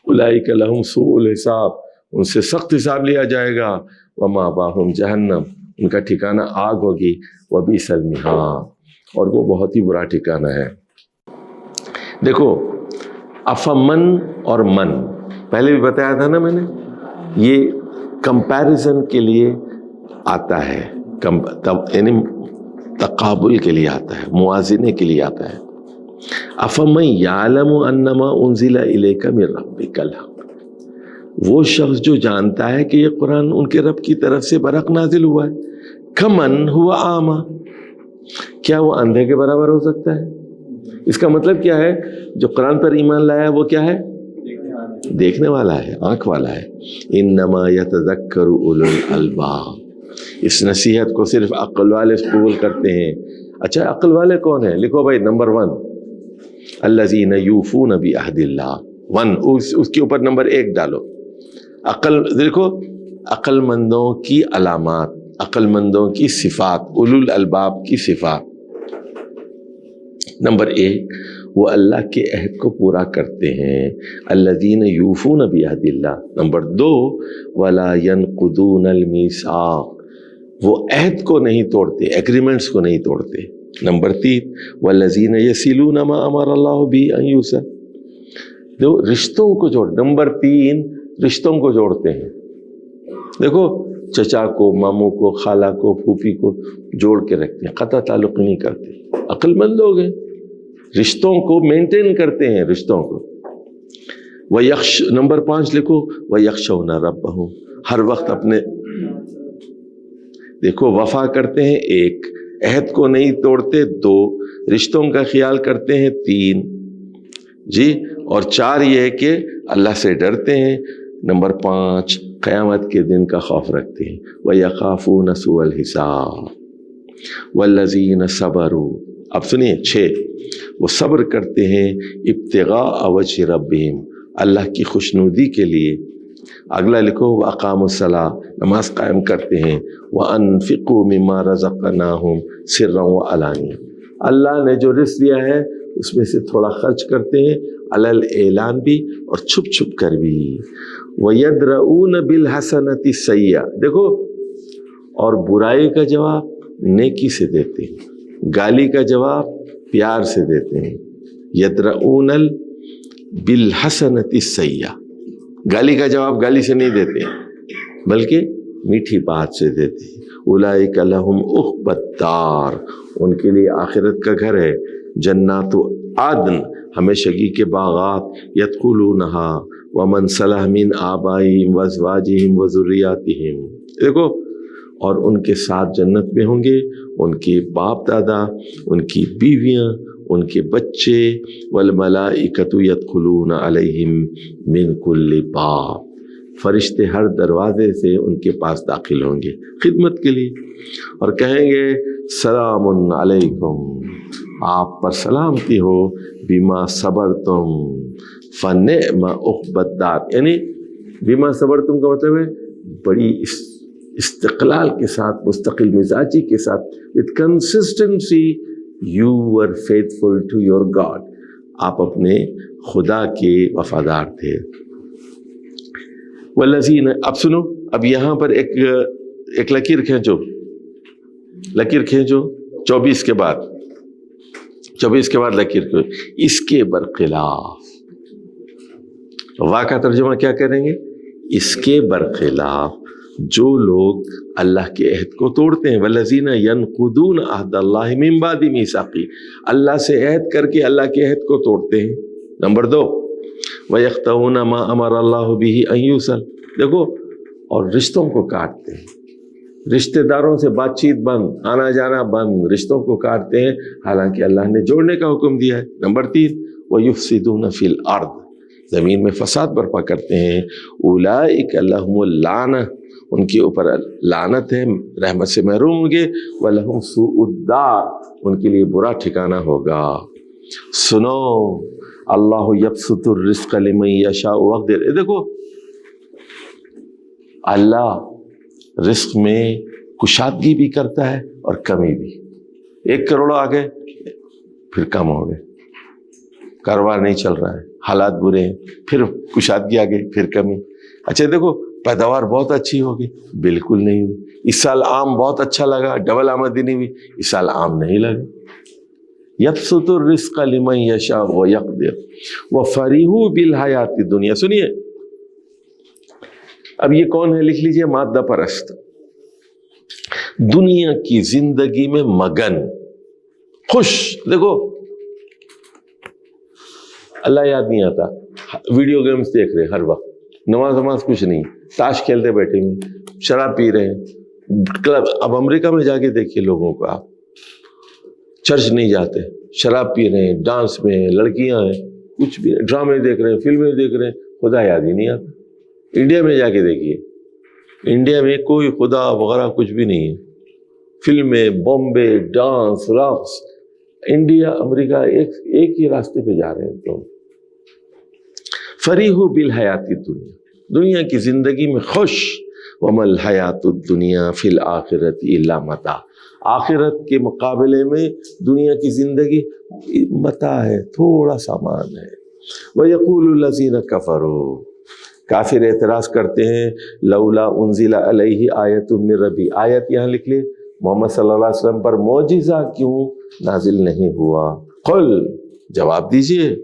اولئک لہم سوء الحساب، ان سے سخت حساب لیا جائے گا۔ ومأواہم جہنم، ان کا ٹھکانہ آگ ہوگی۔ وبئس المہاد، اور وہ بہت ہی برا ٹھکانہ ہے۔ دیکھو، افمن اور من پہلے بھی بتایا تھا نا میں نے، یہ کمپیریزن کے لیے آتا ہے، یعنی تقابل کے لیے آتا ہے، موازنے کے لیے آتا ہے۔ افمن یعلم انما انزل الیک من ربک الحق، وہ شخص جو جانتا ہے کہ یہ قرآن ان کے رب کی طرف سے برحق نازل ہوا ہے۔ کمن ہوا اعمی، کیا وہ اندھے کے برابر ہو سکتا ہے؟ اس کا مطلب کیا ہے؟ جو قرآن پر ایمان لایا وہ کیا ہے؟ دیکھنے والا ہے، آنکھ والا ہے۔ انما یتذکر اولو الالباب، اس نصیحت کو صرف عقل والے قبول کرتے ہیں۔ اچھا عقل والے کون ہیں؟ لکھو بھائی، نمبر 1 الذین یوفون بعہد اللہ، 1 اس کے اوپر نمبر 1 ڈالو۔ عقل دیکھو، عقل مندوں کی علامات، عقل مندوں کی صفات، اولو الالباب کی صفات۔ نمبر 1، وہ اللہ کے عہد کو پورا کرتے ہیں، الذین یوفون بعہد اللہ۔ نمبر 2، ولا ینقضون المیثاق، وہ عہد کو نہیں توڑتے، ایگریمنٹس کو نہیں توڑتے۔ نمبر 3، والذین یصلون ما امر اللہ بہ ان یوصل، جو رشتوں کو جوڑ۔ نمبر 3، رشتوں کو جوڑتے ہیں۔ دیکھو، چچا کو، ماموں کو، خالہ کو، پھوپھی کو جوڑ کے رکھتے ہیں، قطع تعلق نہیں کرتے۔ عقل مند لوگ ہیں، رشتوں کو مینٹین کرتے ہیں، رشتوں کو۔ نمبر 5 لکھو وَيَخْشَوْنَ رَبَّهُمْ، ہر وقت اپنے دیکھو وفا کرتے ہیں 1، عہد کو نہیں توڑتے 2، رشتوں کا خیال کرتے ہیں 3 جی، اور 4 یہ ہے کہ اللہ سے ڈرتے ہیں، نمبر 5 قیامت کے دن کا خوف رکھتے ہیں، وَيَخَافُونَ سُوءَ الْحِسَابِ وَالَّذِينَ صَبَرُوا، اب سنیے 6، وہ صبر کرتے ہیں ابتغاء وجہ ربہم، اللہ کی خوشنودی کے لیے۔ اگلا لکھو وَأَقَامُوا الصَّلَاةَ، نماز قائم کرتے ہیں، وَأَنفِقُوا مِمَّا رَزَقْنَاهُمْ سِرًّا وَعَلَانِيَةً، اللہ نے جو رزق دیا ہے اس میں سے تھوڑا خرچ کرتے ہیں، علی الاعلان بھی اور چھپ چھپ کر بھی۔ وَيَدْرَؤُونَ بِالْحَسَنَةِ السَّيِّئَةَ، دیکھو، اور برائی کا جواب نیکی سے دیتے ہیں، گالی کا جواب پیار سے دیتے ہیں۔ یدرؤون بالحسنۃ السیئۃ، گالی کا جواب گالی سے نہیں دیتے بلکہ میٹھی بات سے دیتے ہیں۔ اولئک لہم عقبی الدار، ان کے لیے آخرت کا گھر ہے، جنات عدن، ہمیشگی کے باغات، یدخلونہا ومن صلح من آبائہم وازواجہم وذریاتہم، دیکھو، اور ان کے ساتھ جنت میں ہوں گے ان کے باپ دادا، ان کی بیویاں، ان کے بچے، والملائکۃ یدخلون علیہم من کل باب، فرشتے ہر دروازے سے ان کے پاس داخل ہوں گے خدمت کے لیے، اور کہیں گے سلام علیکم، آپ پر سلامتی ہو، بما صبرتم فنعم عقبی الدار، یعنی بما صبرتم کا مطلب ہے بڑی استقلال کے ساتھ، مستقل مزاجی کے ساتھ، with consistency you were faithful to your God، آپ اپنے خدا کے وفادار تھے۔ والذین، اب سنو، اب یہاں پر ایک لکیر کھینچو 24 کے بعد لکیر کھینچو، اس کے برخلاف، واقعہ ترجمہ کیا کریں گے؟ اس کے برخلاف جو لوگ اللہ کے عہد کو توڑتے ہیں، والذین ینقضون عہد اللہ من بعد میثاقہ، اللہ سے عہد کر کے اللہ کے عہد کو توڑتے ہیں۔ نمبر 2 وَيَقْطَعُونَ مَا أَمَرَ اللَّهُ بِهِ أَن يُوصَلَ، دیکھو، اور رشتوں کو کاٹتے ہیں، رشتہ داروں سے بات چیت بند، آنا جانا بند، رشتوں کو کاٹتے ہیں حالانکہ اللہ نے جوڑنے کا حکم دیا ہے۔ نمبر 3 وَيُفْسِدُونَ فِي الْأَرْضِ، زمین میں فساد برپا کرتے ہیں۔ اولئک لہم اللعنہ، ان کے اوپر لعنت ہے، رحمت سے محروم ہوں گے۔ وَلَهُمْ سُوءُ الدَّارِ، ان کے لیے برا ٹھکانہ ہوگا۔ سنو، اللہ یبسط الرزق لمن یشاء ویقدر، دیکھو اللہ رزق میں کشادگی بھی کرتا ہے اور کمی بھی۔ 1 کروڑ آ گئے پھر کم ہو گئے، کاروبار نہیں چل رہا ہے، حالات برے ہیں، پھر کشادگی آ گئی، پھر کمی۔ اچھا دیکھو، پیداوار بہت اچھی ہوگی، بالکل نہیں ہوئی۔ اس سال آم بہت اچھا لگا، ڈبل آمدنی ہوئی، اس سال آم نہیں لگا۔ یبسط الرزق لمن یشاء ویقدر وفرحوا بالحیات الدنیا، سنیے، اب یہ کون ہے؟ لکھ لیجئے، مادہ پرست، دنیا کی زندگی میں مگن، خوش۔ دیکھو، اللہ یاد نہیں آتا، ویڈیو گیمز دیکھ رہے ہر وقت، نماز کچھ نہیں، تاش کھیلتے بیٹھے ہیں، شراب پی رہے ہیں، کلب۔ اب امریکہ میں جا کے دیکھیے لوگوں کو، آپ چرچ نہیں جاتے، شراب پی رہے ہیں، ڈانس میں ہیں، لڑکیاں ہیں، کچھ بھی، ڈرامے دیکھ رہے ہیں، فلمیں دیکھ رہے ہیں، خدا یاد ہی نہیں آتا۔ انڈیا میں جا کے دیکھیے، انڈیا میں کوئی خدا وغیرہ کچھ بھی نہیں ہے، فلمیں، بامبے، ڈانس، رقص۔ انڈیا امریکہ ایک ہی راستے پہ جا رہے ہیں۔ تو فریحوا بالحیات الدنیا، دنیا کی زندگی میں خوش۔ وما الحیات الدنیا فی الآخرۃ الا متاع، آخرت کے مقابلے میں دنیا کی زندگی متاع ہے، تھوڑا سامان ہے۔ وَيَقُولُ الَّذِينَ كَفَرُوا، کافر اعتراض کرتے ہیں، لولا انزل علیہ آیۃ من ربی، آیت یہاں لکھ لے، محمد صلی اللہ علیہ وسلم پر معجزہ کیوں نازل نہیں ہوا؟ قل، جواب دیجئے،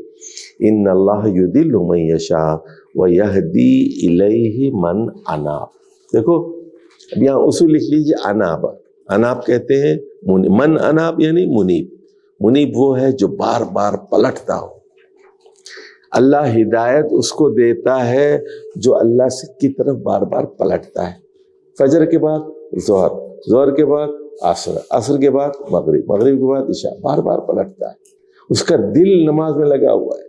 ان اللہ یضل من یشاء ویہدی الیہ من اناب۔ دیکھو، اب یہاں اصول لکھ لیجئے، اناب، اناب کہتے ہیں من اناب یعنی منیب، منیب وہ ہے جو بار بار پلٹتا ہو۔ اللہ ہدایت اس کو دیتا ہے جو اللہ سے کی طرف بار بار پلٹتا ہے. فجر کے بعد ظہر، ظہر کے بعد عصر، عصر کے بعد مغرب، مغرب کے بعد عشاء، بار بار پلٹتا ہے. اس کا دل نماز میں لگا ہوا ہے.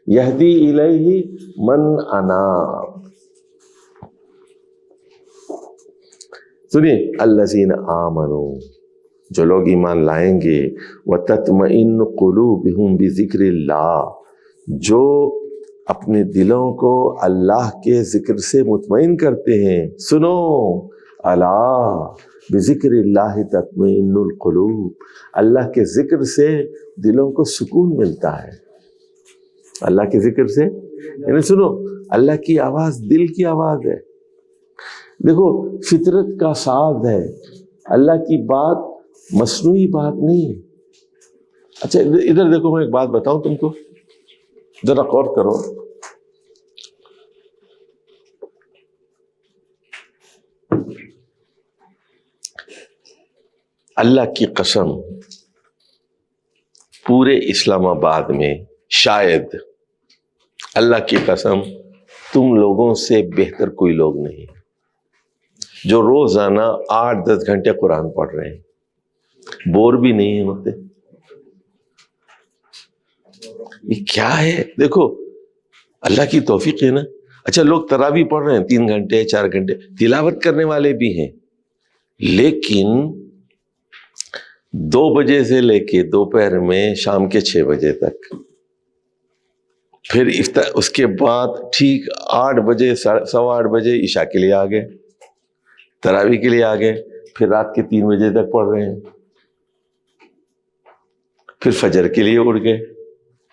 یہدی الیہ من اناب. سنیے، الذین آمنوا، جو لوگ ایمان لائیں گے، وتطمئن قلوبہم بذکر اللہ، جو اپنے دلوں کو اللہ کے ذکر سے مطمئن کرتے ہیں. سنو، الا بذکر اللہ تطمئن القلوب، اللہ کے ذکر سے دلوں کو سکون ملتا ہے. اللہ کے ذکر سے، یعنی سنو، اللہ کی آواز دل کی آواز ہے. دیکھو، فطرت کا ساز ہے. اللہ کی بات مصنوعی بات نہیں ہے. اچھا ادھر دیکھو، میں ایک بات بتاؤں تم کو، ذرا غور کرو. اللہ کی قسم، پورے اسلام آباد میں شاید اللہ کی قسم تم لوگوں سے بہتر کوئی لوگ نہیں جو روزانہ 8-10 گھنٹے قرآن پڑھ رہے ہیں، بور بھی نہیں ہوتے. یہ کیا ہے؟ دیکھو، اللہ کی توفیق ہے نا. اچھا، لوگ تراویح پڑھ رہے ہیں 3 گھنٹے 4 گھنٹے، تلاوت کرنے والے بھی ہیں، لیکن 2 بجے سے لے کے دوپہر میں شام کے 6 بجے تک، پھر اس کے بعد ٹھیک 8 بجے 8:15 بجے عشاء کے لیے آ گئے، تراویح کے لیے آ گئے، پھر رات کے 3 بجے تک پڑھ رہے ہیں، پھر فجر کے لیے اٹھ گئے.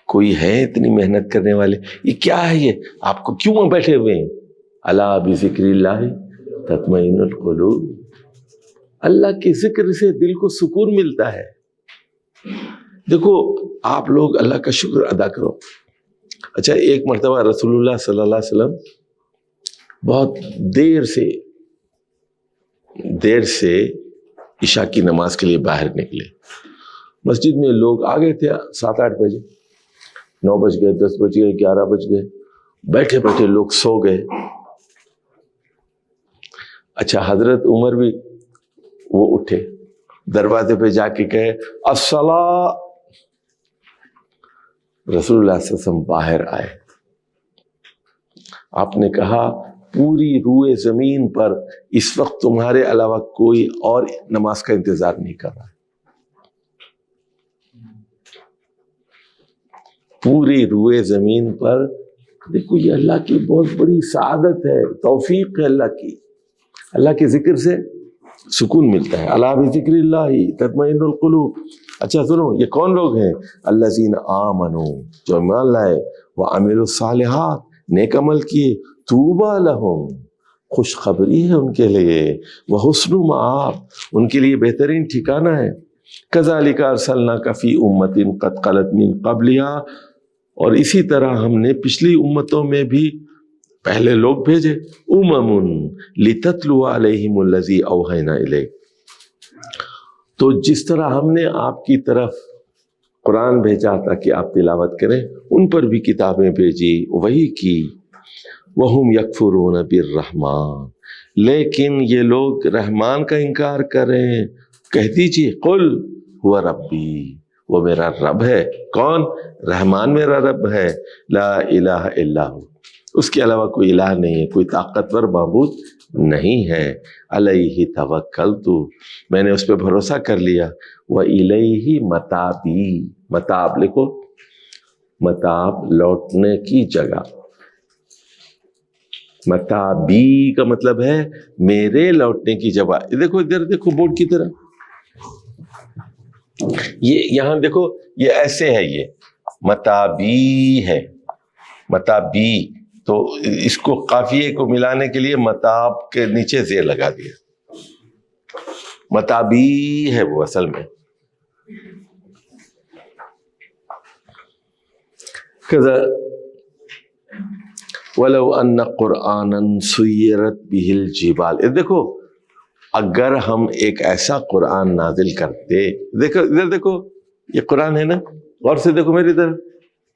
کوئی ہے اتنی محنت کرنے والے؟ یہ کیا ہے؟ یہ آپ کو کیوں بیٹھے ہوئے ہیں؟ الا بذکر اللہ تطمئن القلوب. اللہ کے ذکر سے دل کو سکون ملتا ہے. دیکھو، آپ لوگ اللہ کا شکر ادا کرو. اچھا، ایک مرتبہ رسول اللہ صلی اللہ علیہ وسلم بہت دیر سے عشاء کی نماز کے لیے باہر نکلے. مسجد میں لوگ آ گئے تھے 7-8 بجے، 9 بج گئے، 10 بج گئے، 11 بج گئے، بیٹھے بیٹھے لوگ سو گئے. اچھا، حضرت عمر بھی وہ اٹھے، دروازے پہ جا کے کہے الصلاۃ. رسول اللہ صلی اللہ علیہ وسلم باہر آئے. آپ نے کہا پوری روئے زمین پر اس وقت تمہارے علاوہ کوئی اور نماز کا انتظار نہیں کر رہا. پوری روئے زمین پر. دیکھو، یہ اللہ کی بہت بڑی سعادت ہے، توفیق ہے اللہ کی. اللہ کے ذکر سے سکون ملتا ہے. الا بذکر اللہ تطمئن القلوب. اچھا سنو، یہ کون لوگ ہیں؟ الذین آمنوا، جو ایمان لائے، وعملوا الصالحات، نیک عمل کیے، طوبی لہم، خوشخبری ہے ان کے لیے، وحسن مآب، ان کے لیے بہترین ٹھکانہ ہے. کذالک ارسلناک فی امۃ قد خلت من قبلہا، اور اسی طرح ہم نے پچھلی امتوں میں بھی پہلے لوگ بھیجے. امم لتتلو علیہم الذی اوحینا الیک، تو جس طرح ہم نے آپ کی طرف قرآن بھیجا تھا کہ آپ تلاوت کریں، ان پر بھی کتابیں بھیجی، وہی کی. وہم یکفرون بالرحمن، لیکن یہ لوگ رحمان کا انکار کریں. کہہ دیجیے قل ہوا ربی، وہ میرا رب ہے. کون؟ رحمان میرا رب ہے. لا الہ الا ہو، اس کے علاوہ کوئی الہ نہیں ہے، کوئی طاقتور معبود نہیں ہے. علیہ توکلت، میں نے اس پہ بھروسہ کر لیا. وإلیہ متابی، متاب لکھو، متاب لوٹنے کی جگہ. متابی کا مطلب ہے میرے لوٹنے کی جگہ. دیکھو ادھر دیکھو بورڈ کی طرح، یہ یہاں دیکھو، یہ ایسے ہے، یہ متابی ہے. متابی، تو اس کو قافیے کو ملانے کے لیے متاب کے نیچے زیر لگا دیا. متابی ہے وہ اصل میں. وَلَوْ أَنَّ قُرْآنًا سُيِّرَتْ بِهِ الْجِبَالِ. دیکھو، اگر ہم ایک ایسا قرآن نازل کرتے، دیکھو ادھر دیکھو، یہ قرآن ہے نا، غور سے دیکھو میری طرف.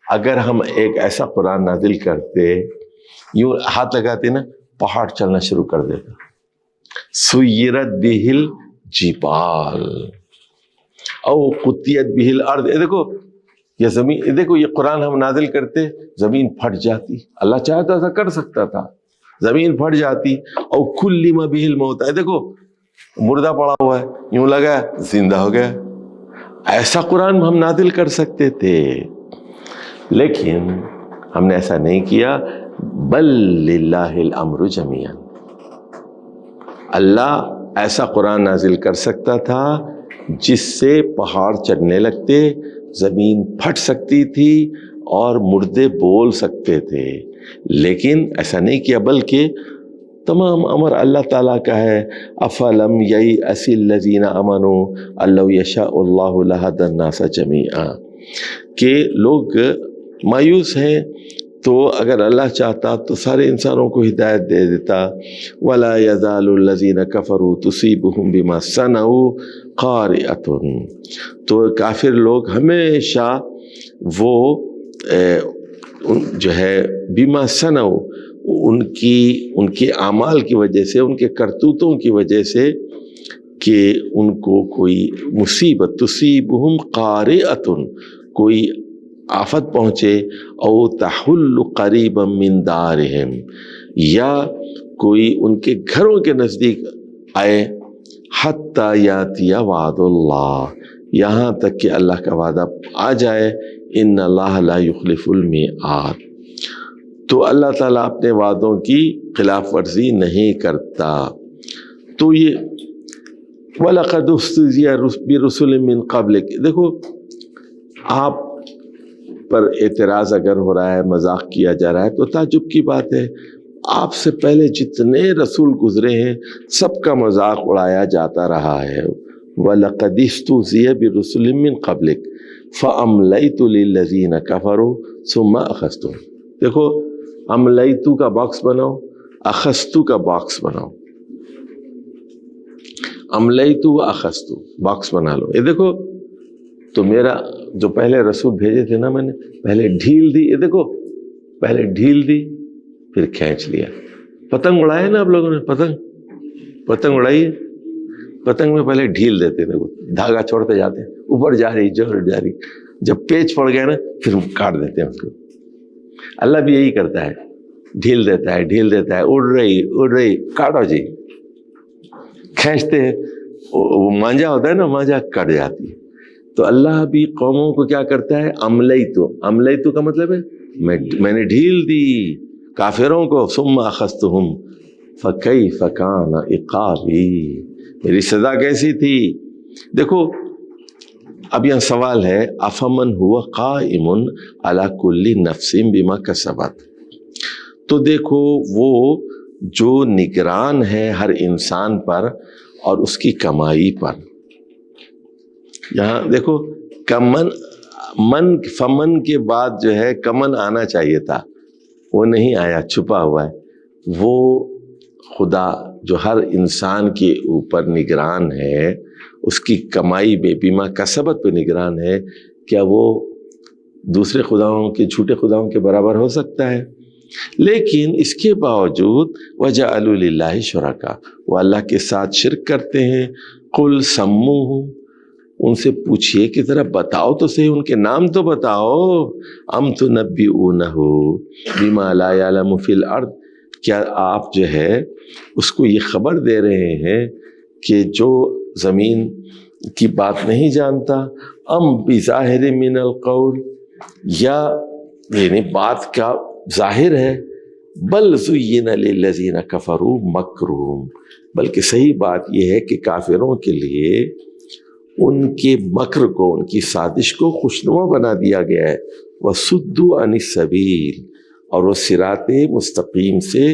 اگر ہم ایک ایسا قرآن نازل کرتے، یوں ہاتھ لگاتے نا، پہاڑ چلنا شروع کر دیتا. سیرت بہل جبال او قطیت بہل ارض. دیکھو یہ زمین، دیکھو یہ قرآن ہم نازل کرتے، زمین پھٹ جاتی. اللہ چاہتا تھا کر سکتا تھا، زمین پھٹ جاتی. او کلم بہل موت. دیکھو مردہ پڑا ہوا ہے، یوں لگا زندہ ہو گیا. ایسا قرآن ہم نازل کر سکتے تھے، لیکن ہم نے ایسا نہیں کیا. بل للہ الامر جمیعا. اللہ ایسا قرآن نازل کر سکتا تھا جس سے پہاڑ چلنے لگتے، زمین پھٹ سکتی تھی اور مردے بول سکتے تھے، لیکن ایسا نہیں کیا. بلکہ تمام امر اللہ تعالیٰ کا ہے. افلم یئس الذین آمنوا ان لو یشاء اللہ لہدی الناس جمیعا. کہ لوگ مایوس ہیں، تو اگر اللہ چاہتا تو سارے انسانوں کو ہدایت دے دیتا. ولا یزال الذین کفروا تصیبہم بما صنعوا قارعۃ. تو کافر لوگ ہمیشہ وہ جو ہے بما صنعوا، ان کے اعمال کی وجہ سے، ان کے کرتوتوں کی وجہ سے، کہ ان کو کوئی مصیبت، تصیبہم قارعۃ، کوئی آفت پہنچے، او تحل قریبا من دارہم، یا کوئی ان کے گھروں کے نزدیک آئے. حتی یاتی وعد اللہ، یہاں تک کہ اللہ کا وعدہ آ جائے. ان اللہ لا یخلف المیعاد. تو اللہ تعالیٰ اپنے وعدوں کی خلاف ورزی نہیں کرتا. تو یہ وَلَقَدْ اسْتُهْزِئَ بِرُسُلٍ مِّن قَبْلِكَ. دیکھو آپ پر اعتراض اگر ہو رہا ہے، مذاق کیا جا رہا ہے، تو تعجب کی بات ہے. آپ سے پہلے جتنے رسول گزرے ہیں سب کا مذاق اڑایا جاتا رہا ہے. وَلَقَدِ اسْتُهْزِئَ بِرُسُلٍ مِّن قَبْلِكَ فَأَمْلَيْتُ لِلَّذِينَ كَفَرُوا ثُمَّ أَخَذْتُهُمْ. دیکھو املیتو کا باکس بناؤ، اخذتو کا باکس بناؤ. املیتو اخذتو باکس بنا لو. یہ دیکھو تو میرا جو پہلے رسول بھیجے تھے نا، میں نے پہلے ڈھیل دی. یہ دیکھو پہلے ڈھیل دی پھر کھینچ لیا. پتنگ اڑائے نا آپ لوگوں نے، پتنگ اڑائی ہے، پتنگ میں پہلے ڈھیل دیتے، دیکھو دھاگا چھوڑتے جاتے، اوپر جا رہی جوڑ جا رہی، جب پیچ پڑ گیا نا پھر کاٹ دیتے ہیں اس کو. اللہ بھی یہی کرتا ہے، ڈھیل دیتا ہے، ڈھیل دیتا ہے، اڑ رہی کاٹو جی، کھینچتے ہیں. وہ مانجا ہوتا ہے نا، مانجا کٹ جاتی ہے. تو اللہ بھی قوموں کو کیا کرتا ہے، املیتو کا مطلب ہے میں نے ڈھیل دی کافروں کو. ثم اخذتہم فکیف کان عقابی، میری سزا کیسی تھی. دیکھو اب یہاں سوال ہے، افمن ہوا قائم علی کل نفس بما کسبت. تو دیکھو وہ جو نگران ہے ہر انسان پر اور اس کی کمائی پر. یہاں دیکھو فمن کے بعد جو ہے کمن آنا چاہیے تھا، وہ نہیں آیا، چھپا ہوا ہے. وہ خدا جو ہر انسان کے اوپر نگران ہے، اس کی کمائی بے بیما کسبت پہ نگران ہے، کیا وہ دوسرے خداؤں کے، جھوٹے خداؤں کے برابر ہو سکتا ہے؟ لیکن اس کے باوجود وَجَعَلُوا لِلَّهِ شُرَكَاءَ، وہ اللہ کے ساتھ شرک کرتے ہیں. قُلْ سَمُّوهُ، ان سے پوچھئے کہ ذرا بتاؤ تو صحیح، ان کے نام تو بتاؤ. أَمْ تُنَبِّئُونَهُ بِمَا لَا يَعْلَمُ فِي الْأَرْضِ، کیا آپ جو ہے اس کو یہ خبر دے رہے ہیں کہ جو زمین کی بات نہیں جانتا. ام بظاہر من القول، یا یعنی بات کا ظاہر ہے. بل زین للذین کفروا مکرهم، بلکہ صحیح بات یہ ہے کہ کافروں کے لیے ان کے مکر کو، ان کی سازش کو خوشنما بنا دیا گیا ہے. وصدوا عن السبیل، اور وہ صراط مستقیم سے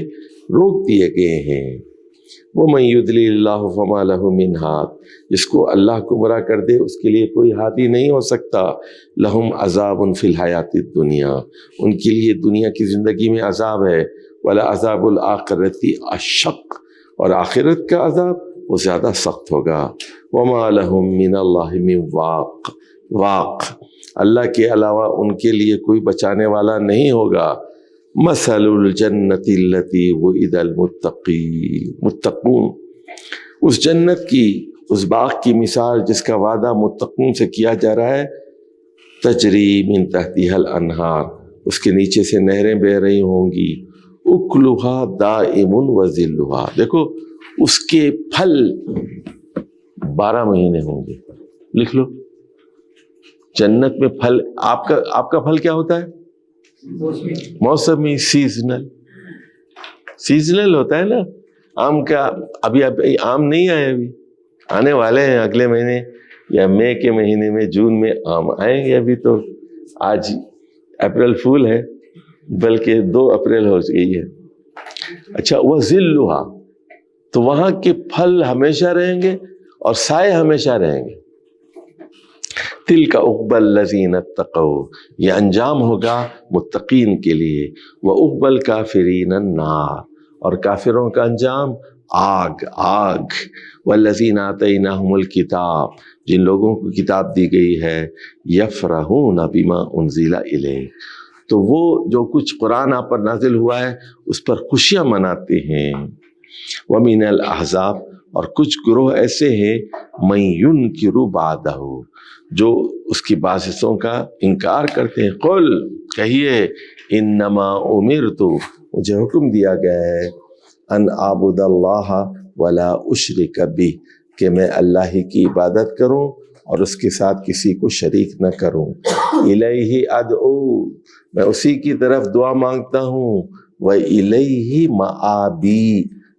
روک دیے گئے ہیں. وَمَن يُضْلِلِ اللَّهُ فَمَا لَهُ مِنْ هَادٍ، جس کو اللہ گمراہ کر دے اس کے لیے کوئی ہادی نہیں ہو سکتا. لَهُمْ عَذَابٌ فِي الْحَيَاةِ الدُّنْيَا، ان کے لیے دنیا کی زندگی میں عذاب ہے. وَلَعَذَابُ الْآخِرَةِ أَشَقُّ، اور آخرت کا عذاب وہ زیادہ سخت ہوگا. وَمَا لَهُم مِّنَ اللَّهِ مِن واق، اللہ کے علاوہ ان کے لیے کوئی بچانے والا نہیں ہوگا. مثل الجنت التی وعد المتقون، اس جنت کی، اس باغ کی مثال جس کا وعدہ متقون سے کیا جا رہا ہے. تجری من تحتها الانہار، اس کے نیچے سے نہریں بہ رہی ہوں گی. اکلھا دائم وذلھا، دیکھو اس کے پھل 12 مہینے ہوں گے. لکھ لو، جنت میں پھل، آپ کا پھل کیا ہوتا ہے؟ موسمی، سیزنل ہوتا ہے نا. آم کا ابھی آم نہیں آئے، ابھی آنے والے ہیں اگلے مہینے یا مئی کے مہینے میں، جون میں آم آئیں گے. ابھی تو آج اپریل فول ہے، بلکہ 2 اپریل ہو گئی ہے. اچھا، وہ ذلھا، تو وہاں کے پھل ہمیشہ رہیں گے اور سائے ہمیشہ رہیں گے. تلک عقبی الذین اتقوا، یہ انجام ہوگا متقین کے لیے. وعقبی الکافرین النار، اور کافروں کا انجام آگ. والذین آتیناہم الکتاب، جن لوگوں کو کتاب دی گئی ہے. یفرحون بما انزل الیک، تو وہ جو کچھ قرآن آپ پر نازل ہوا ہے اس پر خوشیاں مناتے ہیں. ومن الاحزاب، اور کچھ گروہ ایسے ہیں من ینکر بعدہ، جو اس کی بعض حصوں کا انکار کرتے ہیں. قل، کہیے، انما امرت، مجھے حکم دیا گیا ہے، ان اعبد اللہ ولا اشرک بہ، کہ میں اللہ ہی کی عبادت کروں اور اس کے ساتھ کسی کو شریک نہ کروں. الیہ ادعو، میں اسی کی طرف دعا مانگتا ہوں. وَإِلَيْهِ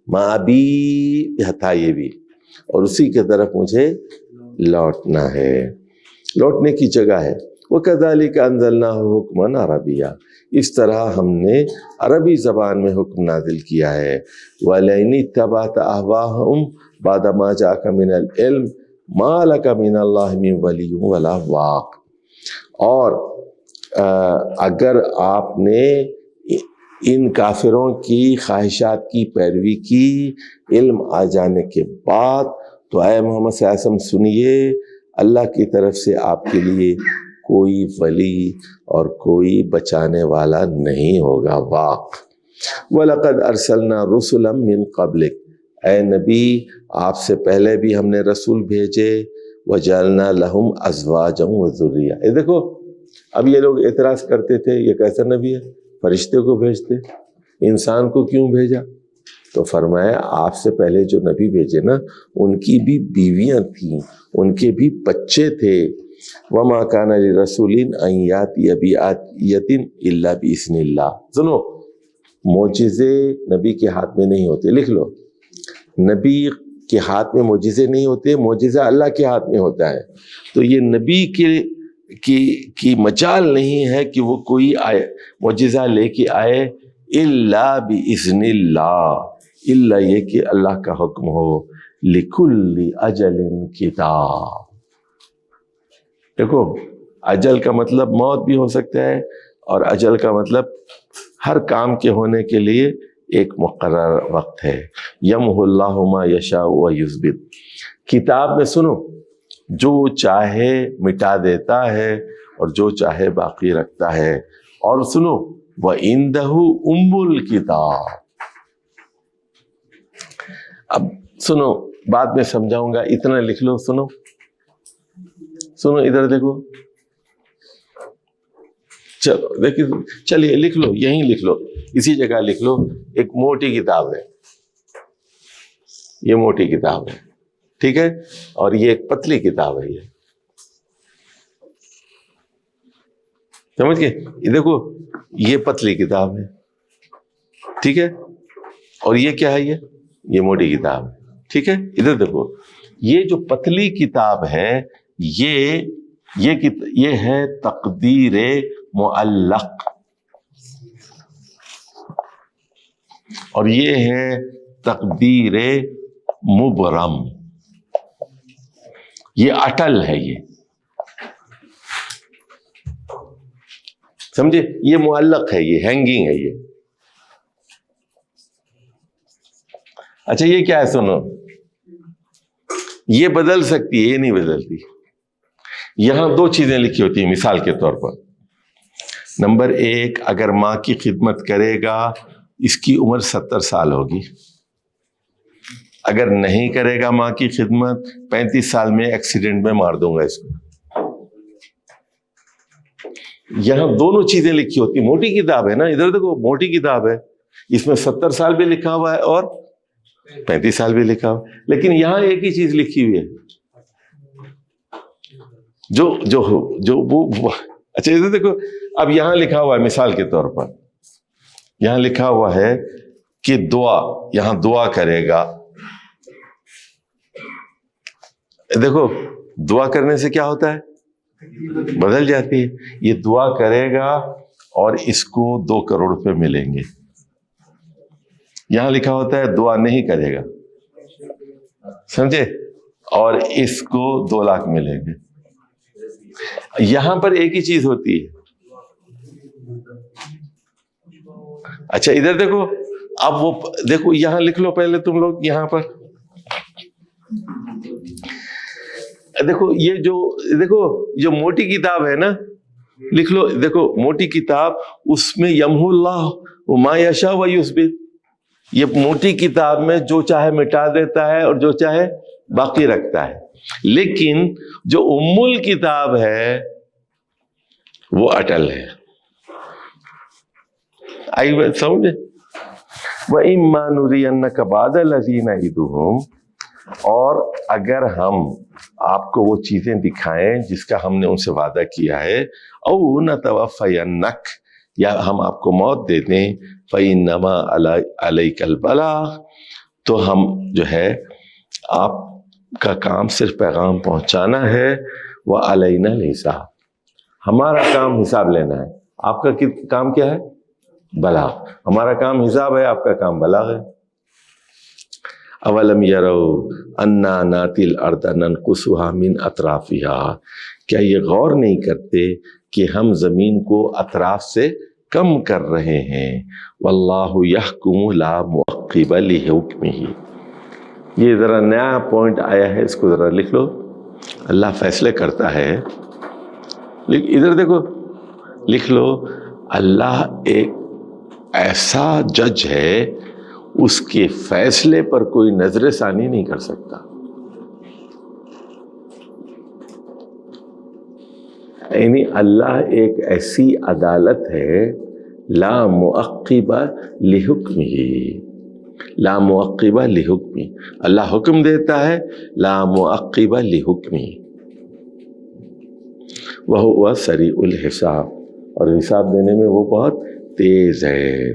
مآبی تھا یہ بھی، اور اسی کی طرف مجھے لوٹنا ہے، لوٹنے کی جگہ ہے. وَكَذَلِكَ أَنزَلْنَاهُ حُكْمًا عَرَبِيًّا، اس طرح ہم نے عربی زبان میں حکم نازل کیا ہے. وَلَئِنِ اتَّبَعْتَ أَهْوَاءَهُمْ بَعْدَ مَا جَاءَكَ مِنَ الْعِلْمِ مَا لَكَ مِنَ اللَّهِ مِنْ وَلِيٍّ وَلَا وَاقٍ، اور اگر آپ نے ان کافروں کی خواہشات کی پیروی کی علم آ جانے کے بعد، تو اے محمد صلی اللہ علیہ وسلم سنیے، اللہ کی طرف سے آپ کے لیے کوئی ولی اور کوئی بچانے والا نہیں ہوگا. واق. وَلَقَدْ أَرْسَلْنَا رُسُلًا مِّن قَبْلِكَ، اے نبی آپ سے پہلے بھی ہم نے رسول بھیجے. وَجَعَلْنَا لَهُمْ أَزْوَاجًا وَذُرِّيَّةً، یہ دیکھو، اب یہ لوگ اعتراض کرتے تھے یہ کیسا نبی ہے، فرشتے کو بھیجتے، انسان کو کیوں بھیجا؟ تو فرمایا آپ سے پہلے جو نبی بھیجے نا، ان کی بھی بیویاں تھیں، ان کے بھی بچے تھے. وَمَا كَانَ لِرَسُولٍ أَن يَأْتِيَ بِآيَةٍ إِلَّا بِإِذْنِ اللَّهِ. سنو، معجزے نبی کے ہاتھ میں نہیں ہوتے. لکھ لو، نبی کے ہاتھ میں معجزے نہیں ہوتے، معجزہ اللہ کے ہاتھ میں ہوتا ہے. تو یہ نبی کی مجال نہیں ہے کہ وہ کوئی معجزہ لے کے آئے الا باذن اللہ، الا یہ کہ اللہ کا حکم ہو. لکل اجل کتاب، دیکھو اجل کا مطلب موت بھی ہو سکتا ہے، اور اجل کا مطلب ہر کام کے ہونے کے لیے ایک مقرر وقت ہے. یمحو اللہ ما یشاء ویثبت، کتاب میں سنو، جو چاہے مٹا دیتا ہے اور جو چاہے باقی رکھتا ہے. اور سنو، وَعِندَهُ أُمُّ الْكِتَابِ. اب سنو، بعد میں سمجھاؤں گا، اتنا لکھ لو. سنو ادھر دیکھو، چلو دیکھیے، چلیے لکھ لو، یہیں لکھ لو، اسی جگہ لکھ لو. ایک موٹی کتاب ہے، یہ موٹی کتاب ہے، ٹھیک ہے، اور یہ ایک پتلی کتاب ہے. یہ سمجھ گئے؟ یہ دیکھو، یہ پتلی کتاب ہے، ٹھیک ہے، اور یہ کیا ہے؟ یہ موٹی کتاب ہے، ٹھیک ہے. ادھر دیکھو، یہ جو پتلی کتاب ہے یہ ہے تقدیر معلق، اور یہ ہے تقدیر مبرم. یہ اٹل ہے، یہ سمجھے؟ یہ معلق ہے، یہ ہینگنگ ہے. یہ اچھا، یہ کیا ہے؟ سنو، یہ بدل سکتی ہے، یہ نہیں بدلتی. یہاں دو چیزیں لکھی ہوتی ہیں مثال کے طور پر. نمبر 1، اگر ماں کی خدمت کرے گا اس کی عمر 70 سال ہوگی. اگر نہیں کرے گا ماں کی خدمت 35 سال میں ایکسیڈنٹ میں مار دوں گا اس کو. یہاں دونوں چیزیں لکھی ہوتی. موٹی کتاب ہے نا، ادھر دیکھو موٹی کتاب ہے، اس میں 70 سال بھی لکھا ہوا ہے اور 35 سال بھی لکھا ہوا ہے، لیکن یہاں ایک ہی چیز لکھی ہوئی ہے اچھا ادھر دیکھو. اب یہاں لکھا ہوا ہے مثال کے طور پر، یہاں لکھا ہوا ہے کہ دعا، یہاں دعا کرے گا. دیکھو دعا کرنے سے کیا ہوتا ہے، بدل جاتی ہے. یہ دعا کرے گا اور اس کو 2 کروڑ روپے ملیں گے. یہاں لکھا ہوتا ہے دعا نہیں کرے گا، سمجھے، اور اس کو 2 لاکھ ملیں گے. یہاں پر ایک ہی چیز ہوتی ہے. اچھا ادھر دیکھو، اب وہ دیکھو یہاں لکھ لو پہلے تم لوگ. یہاں پر دیکھو یہ جو موٹی کتاب ہے نا، لکھ لو. دیکھو موٹی کتاب، اس میں یمحو اللہ وما یشاء ویثبت. یہ موٹی کتاب میں جو چاہے مٹا دیتا ہے اور جو چاہے باقی رکھتا ہے. لیکن جو ام الکتاب ہے وہ اٹل ہے. آئی بات سمجھے؟ وَإِمَّا نُرِيَنَّكَ بَعْضَ الَّذِي نَعِدُهُمْ، اور اگر ہم آپ کو وہ چیزیں دکھائیں جس کا ہم نے ان سے وعدہ کیا ہے، او نَتَوَفَّيَنَّكَ، یا ہم آپ کو موت دے دیں، فَإِنَّمَا عَلَيْكَ الْبَلَاغُ، تو ہم جو ہے آپ کا کام صرف پیغام پہنچانا ہے. وَعَلَيْنَا الْحِسَابُ، ہمارا کام حساب لینا ہے. آپ کا کام کیا ہے؟ بلاغ. ہمارا کام حساب ہے، آپ کا کام بلاغ ہے. اولم یروا انا ناتی الارض ننقصها من اطرافها، کیا یہ غور نہیں کرتے کہ ہم زمین کو اطراف سے کم کر رہے ہیں. واللہ یحکم لا معقب لحکمہ. یہ ذرا نیا پوائنٹ آیا ہے، اس کو ذرا لکھ لو. اللہ فیصلے کرتا ہے. ادھر دیکھو لکھ لو، اللہ ایک ایسا جج ہے، اس کے فیصلے پر کوئی نظر ثانی نہیں کر سکتا. یعنی اللہ ایک ایسی عدالت ہے، لا معقب لحکمہ، لا معقب لحکمہ. اللہ حکم دیتا ہے، لا معقب لحکمہ. وہو سریع الحساب، اور حساب دینے میں وہ بہت تیز ہے.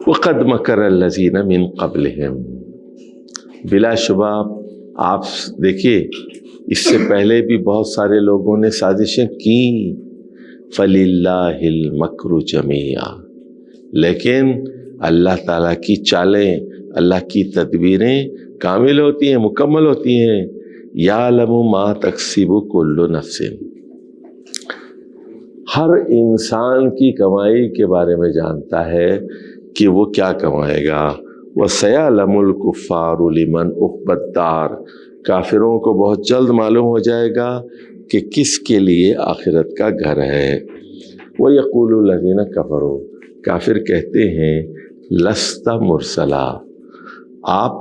وقد مکر الذین من قبلہم، بلا شبہ آپ دیکھیے اس سے پہلے بھی بہت سارے لوگوں نے سازشیں کی. فللہ المکر جمیعا، لیکن اللہ تعالیٰ کی چالیں، اللہ کی تدبیریں کامل ہوتی ہیں، مکمل ہوتی ہیں. یعلم ما تکسب کل نفس، ہر انسان کی کمائی کے بارے میں جانتا ہے کہ وہ کیا کمائے گا. وَسَيَعْلَمُ الْكُفَّارُ لِمَنْ عُقْبَى الدَّارِ، کافروں کو بہت جلد معلوم ہو جائے گا کہ کس کے لیے آخرت کا گھر ہے. وَيَقُولُ الَّذِينَ كَفَرُوا، کافر کہتے ہیں لست مرسلا، آپ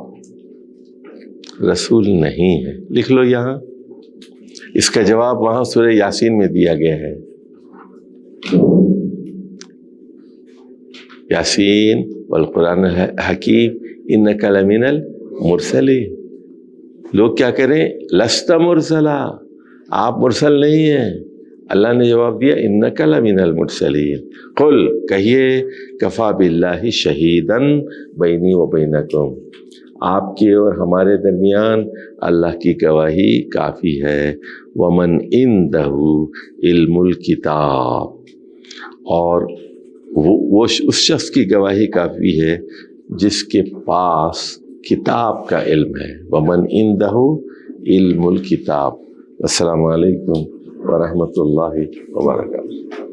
رسول نہیں ہیں. لکھ لو یہاں، اس کا جواب وہاں سورہ یاسین میں دیا گیا ہے. یاسین والقرآن الحکیم انک لمن المرسلین. لوگ کیا کریں، لست مرسلا، آپ مرسل نہیں ہیں. اللہ نے جواب دیا انک لمن المرسلین. قل، کہیے، کفا باللہ شہیدا بینی و بینکم، آپ کے اور ہمارے درمیان اللہ کی گواہی کافی ہے. ومن عندہ علم الکتاب، اور وہ اس شخص کی گواہی کافی ہے جس کے پاس کتاب کا علم ہے. ومن عندہ علم الکتاب. السلام علیکم ورحمۃ اللہ وبرکاتہ.